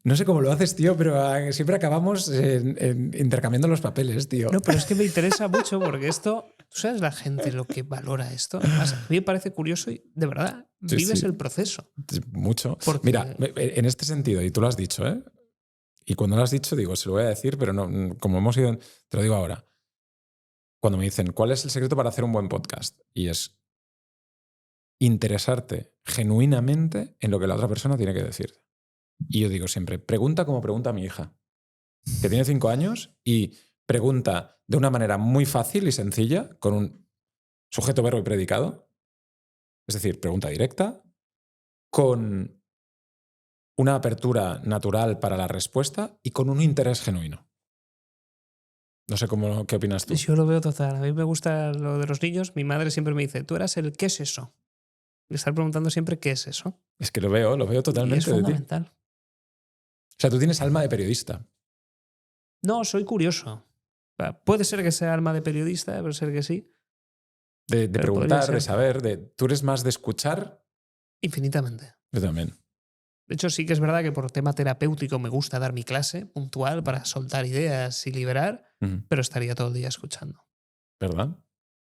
No sé cómo lo haces, tío, pero siempre acabamos intercambiando los papeles, tío. No, pero es que me interesa mucho porque esto, tú sabes la gente lo que valora esto. Además, a mí me parece curioso y de verdad, Sí, vives sí. el proceso. Mucho. Porque- Mira, en este sentido, y tú lo has dicho, ¿eh? Y cuando lo has dicho, digo, se lo voy a decir, pero no, como hemos ido, te lo digo ahora. Cuando me dicen, ¿cuál es el secreto para hacer un buen podcast? Y es interesarte genuinamente en lo que la otra persona tiene que decirte. Y yo digo siempre, pregunta como pregunta mi hija, que tiene 5 años, y pregunta de una manera muy fácil y sencilla, con un sujeto, verbo y predicado. Es decir, pregunta directa, con una apertura natural para la respuesta y con un interés genuino. No sé qué opinas tú. Yo lo veo total. A mí me gusta lo de los niños. Mi madre siempre me dice, tú eras el ¿qué es eso? Le estar preguntando siempre ¿qué es eso? Es que lo veo Y es totalmente de ti. fundamental. O sea, tú tienes alma de periodista. No, soy curioso. Puede ser que sea alma de periodista, puede ser que sí. De Pero preguntar, podría de ser. saber. Tú eres más de escuchar. Infinitamente. Yo también. De hecho, sí que es verdad que por tema terapéutico me gusta dar mi clase puntual para soltar ideas y liberar, Ujú. pero estaría todo el día escuchando. ¿Verdad?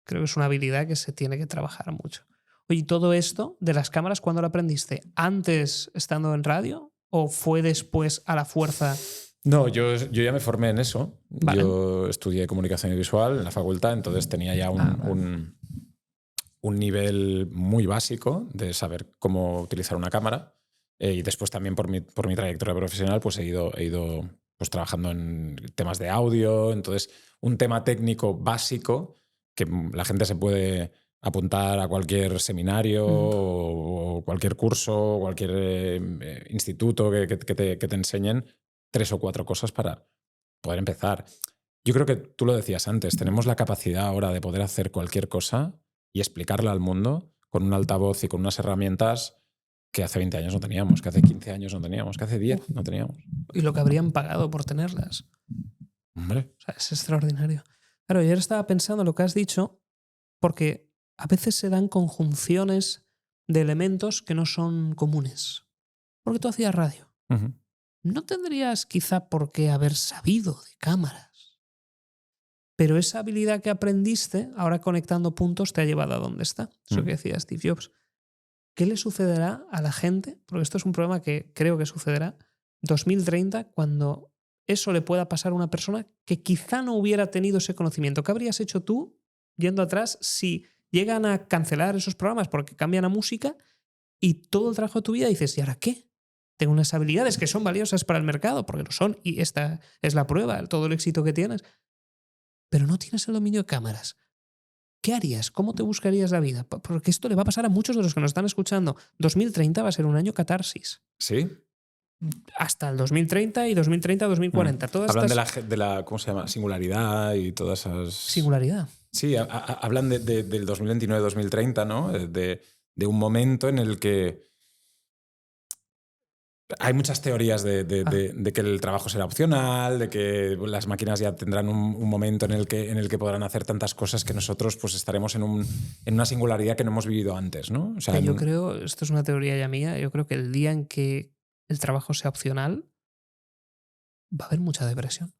Creo que es una habilidad que se tiene que trabajar mucho. Oye, ¿y todo esto de las cámaras cuándo lo aprendiste? ¿Antes estando en radio o fue después a la fuerza? No, yo ya me formé en eso. Vale. Yo estudié comunicación visual en la facultad, entonces tenía ya un nivel muy básico de saber cómo utilizar una cámara. Y después también por mi trayectoria profesional pues he ido pues, trabajando en temas de audio. Entonces, un tema técnico básico que la gente se puede apuntar a cualquier seminario o cualquier curso, o cualquier instituto que te enseñen 3 o 4 cosas para poder empezar. Yo creo que tú lo decías antes, tenemos la capacidad ahora de poder hacer cualquier cosa y explicarla al mundo con un altavoz y con unas herramientas que hace 20 años no teníamos, que hace 15 años no teníamos, que hace 10 no teníamos. Y lo que habrían pagado por tenerlas. Hombre. O sea, es extraordinario. Claro, yo ahora estaba pensando lo que has dicho, porque a veces se dan conjunciones de elementos que no son comunes. Porque tú hacías radio. Uh-huh. No tendrías quizá por qué haber sabido de cámaras. Pero esa habilidad que aprendiste, ahora conectando puntos, te ha llevado a donde está. Eso que decía Steve Jobs. ¿Qué le sucederá a la gente? Porque esto es un problema que creo que sucederá 2030, cuando eso le pueda pasar a una persona que quizá no hubiera tenido ese conocimiento. ¿Qué habrías hecho tú, yendo atrás, si llegan a cancelar esos programas porque cambian a música y todo el trabajo de tu vida dices, ¿y ahora qué? Tengo unas habilidades que son valiosas para el mercado, porque lo son, y esta es la prueba, todo el éxito que tienes, pero no tienes el dominio de cámaras. ¿Qué harías? ¿Cómo te buscarías la vida? Porque esto le va a pasar a muchos de los que nos están escuchando. 2030 va a ser un año catarsis. ¿Sí? Hasta el 2030 y 2030-2040. Todas Hablan estas... de la, ¿cómo se llama? Singularidad y todas esas... Singularidad. Sí, hablan del 2029-2030, ¿no? De un momento en el que hay muchas teorías de que el trabajo será opcional, de que las máquinas ya tendrán un momento en el que podrán hacer tantas cosas que nosotros pues estaremos en una singularidad que no hemos vivido antes, ¿no? O sea, yo creo, esto es una teoría ya mía, yo creo que el día en que el trabajo sea opcional va a haber mucha depresión.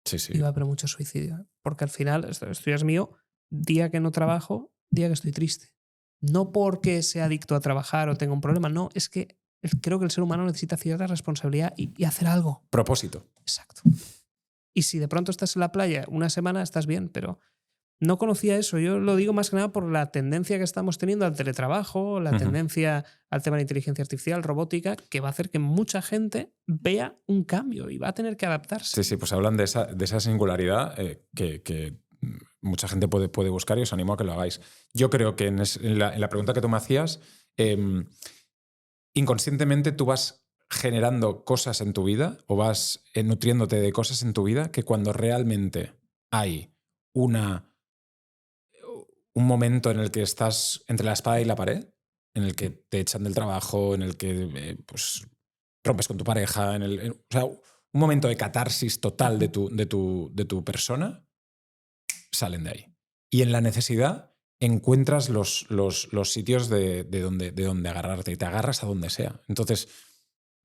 Sí, sí. Y va a haber mucho suicidio. Porque al final, esto ya es mío, día que no trabajo, día que estoy triste. No porque sea adicto a trabajar o tenga un problema, no, es que creo que el ser humano necesita cierta responsabilidad y hacer algo. Propósito. Exacto. Y si de pronto estás en la playa una semana, estás bien, pero no conocía eso. Yo lo digo más que nada por la tendencia que estamos teniendo al teletrabajo, la tendencia al tema de inteligencia artificial, robótica, que va a hacer que mucha gente vea un cambio y va a tener que adaptarse. Sí, sí, pues hablan de esa singularidad que mucha gente puede buscar y os animo a que lo hagáis. Yo creo que en la pregunta que tú me hacías, inconscientemente tú vas generando cosas en tu vida o vas nutriéndote de cosas en tu vida que cuando realmente hay un momento en el que estás entre la espada y la pared, en el que te echan del trabajo, en el que pues, rompes con tu pareja, o sea, un momento de catarsis total de tu persona, salen de ahí. Y en la necesidad encuentras los sitios de donde agarrarte y te agarras a donde sea. Entonces,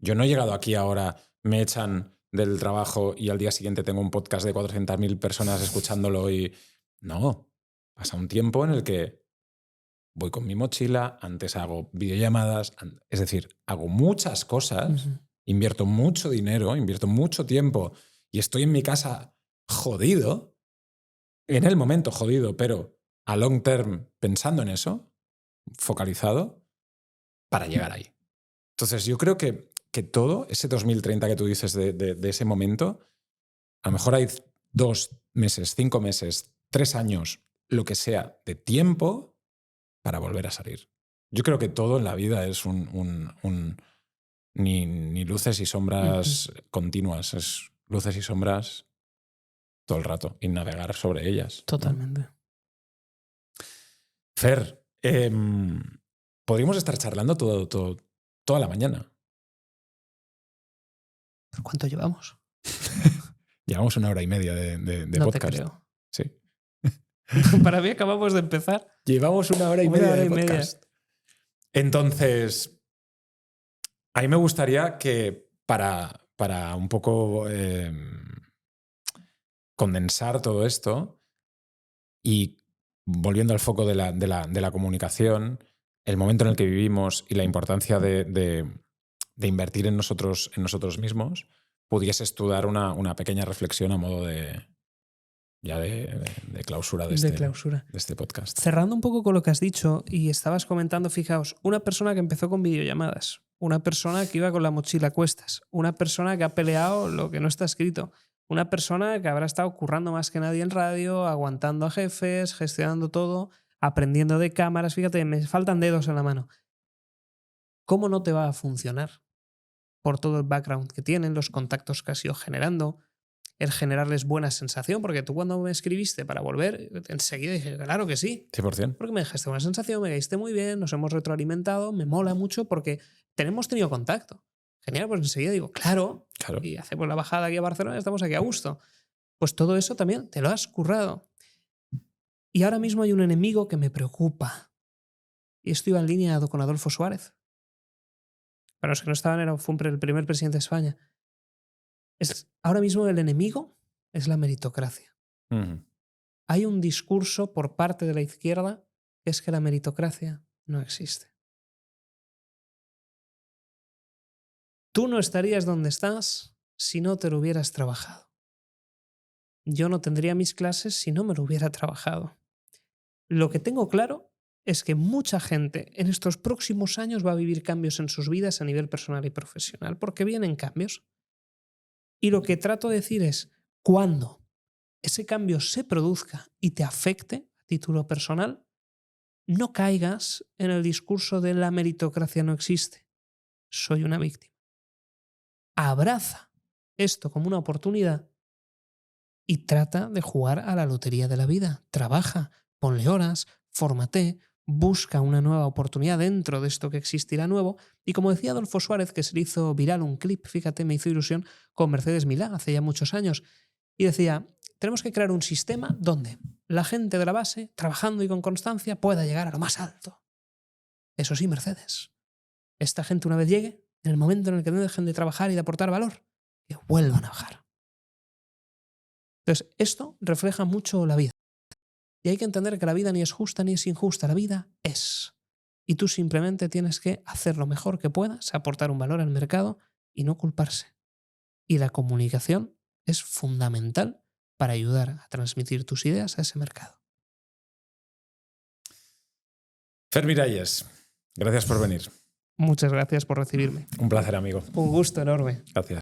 Yo no he llegado aquí ahora, me echan del trabajo y al día siguiente tengo un podcast de 400.000 personas escuchándolo y... No, pasa un tiempo en el que voy con mi mochila, antes hago videollamadas, es decir, hago muchas cosas, invierto mucho dinero, invierto mucho tiempo y estoy en mi casa jodido, en el momento jodido, pero a long term pensando en eso, focalizado, para llegar ahí. Entonces yo creo que todo, ese 2030 que tú dices de ese momento, a lo mejor hay 2 meses, 5 meses, 3 años, lo que sea, de tiempo para volver a salir. Yo creo que todo en la vida es ni luces y sombras continuas, es luces y sombras todo el rato y navegar sobre ellas. Totalmente. ¿No? Fer, podríamos estar charlando toda la mañana. ¿Pero cuánto llevamos? Llevamos 1 hora y media de No podcast. te creo. Sí. Para mí acabamos de empezar. Llevamos 1 hora y media de podcast. Entonces, a mí me gustaría que para un poco condensar todo esto y volviendo al foco de la comunicación, el momento en el que vivimos y la importancia de invertir en nosotros mismos, pudieses tú dar una pequeña reflexión a modo de clausura de este podcast. Cerrando un poco con lo que has dicho y estabas comentando, fijaos, una persona que empezó con videollamadas, una persona que iba con la mochila a cuestas, una persona que ha peleado lo que no está escrito, una persona que habrá estado currando más que nadie en radio, aguantando a jefes, gestionando todo, aprendiendo de cámaras. Fíjate, me faltan dedos en la mano. ¿Cómo no te va a funcionar? Por todo el background que tienen, los contactos que has ido generando, el generarles buena sensación, porque tú cuando me escribiste para volver, enseguida dije, claro que sí. 100%. Porque me dejaste buena sensación, me caíste muy bien, nos hemos retroalimentado, me mola mucho porque hemos tenido contacto. Genial, pues enseguida digo, claro. Y hacemos la bajada aquí a Barcelona y estamos aquí a gusto. Pues todo eso también te lo has currado. Y ahora mismo hay un enemigo que me preocupa. Y esto iba en línea con Adolfo Suárez. Para los que no estaban, fue el primer presidente de España. Ahora mismo el enemigo es la meritocracia. Hay un discurso por parte de la izquierda que es que la meritocracia no existe. Tú no estarías donde estás si no te lo hubieras trabajado. Yo no tendría mis clases si no me lo hubiera trabajado. Lo que tengo claro es que mucha gente en estos próximos años va a vivir cambios en sus vidas a nivel personal y profesional, porque vienen cambios. Y lo que trato de decir es, cuando ese cambio se produzca y te afecte a título personal, no caigas en el discurso de la meritocracia no existe. Soy una víctima. Abraza esto como una oportunidad y trata de jugar a la lotería de la vida. Trabaja, ponle horas, fórmate, busca una nueva oportunidad dentro de esto que existirá nuevo. Y como decía Adolfo Suárez, que se le hizo viral un clip, fíjate, me hizo ilusión, con Mercedes Milá hace ya muchos años, y decía, tenemos que crear un sistema donde la gente de la base, trabajando y con constancia, pueda llegar a lo más alto. Eso sí, Mercedes, esta gente una vez llegue, en el momento en el que no dejen de trabajar y de aportar valor, que vuelvan a bajar. Entonces, esto refleja mucho la vida. Y hay que entender que la vida ni es justa ni es injusta, la vida es. Y tú simplemente tienes que hacer lo mejor que puedas, aportar un valor al mercado y no culparse. Y la comunicación es fundamental para ayudar a transmitir tus ideas a ese mercado. Fer Miralles, gracias por venir. Muchas gracias por recibirme. Un placer, amigo. Un gusto enorme. Gracias.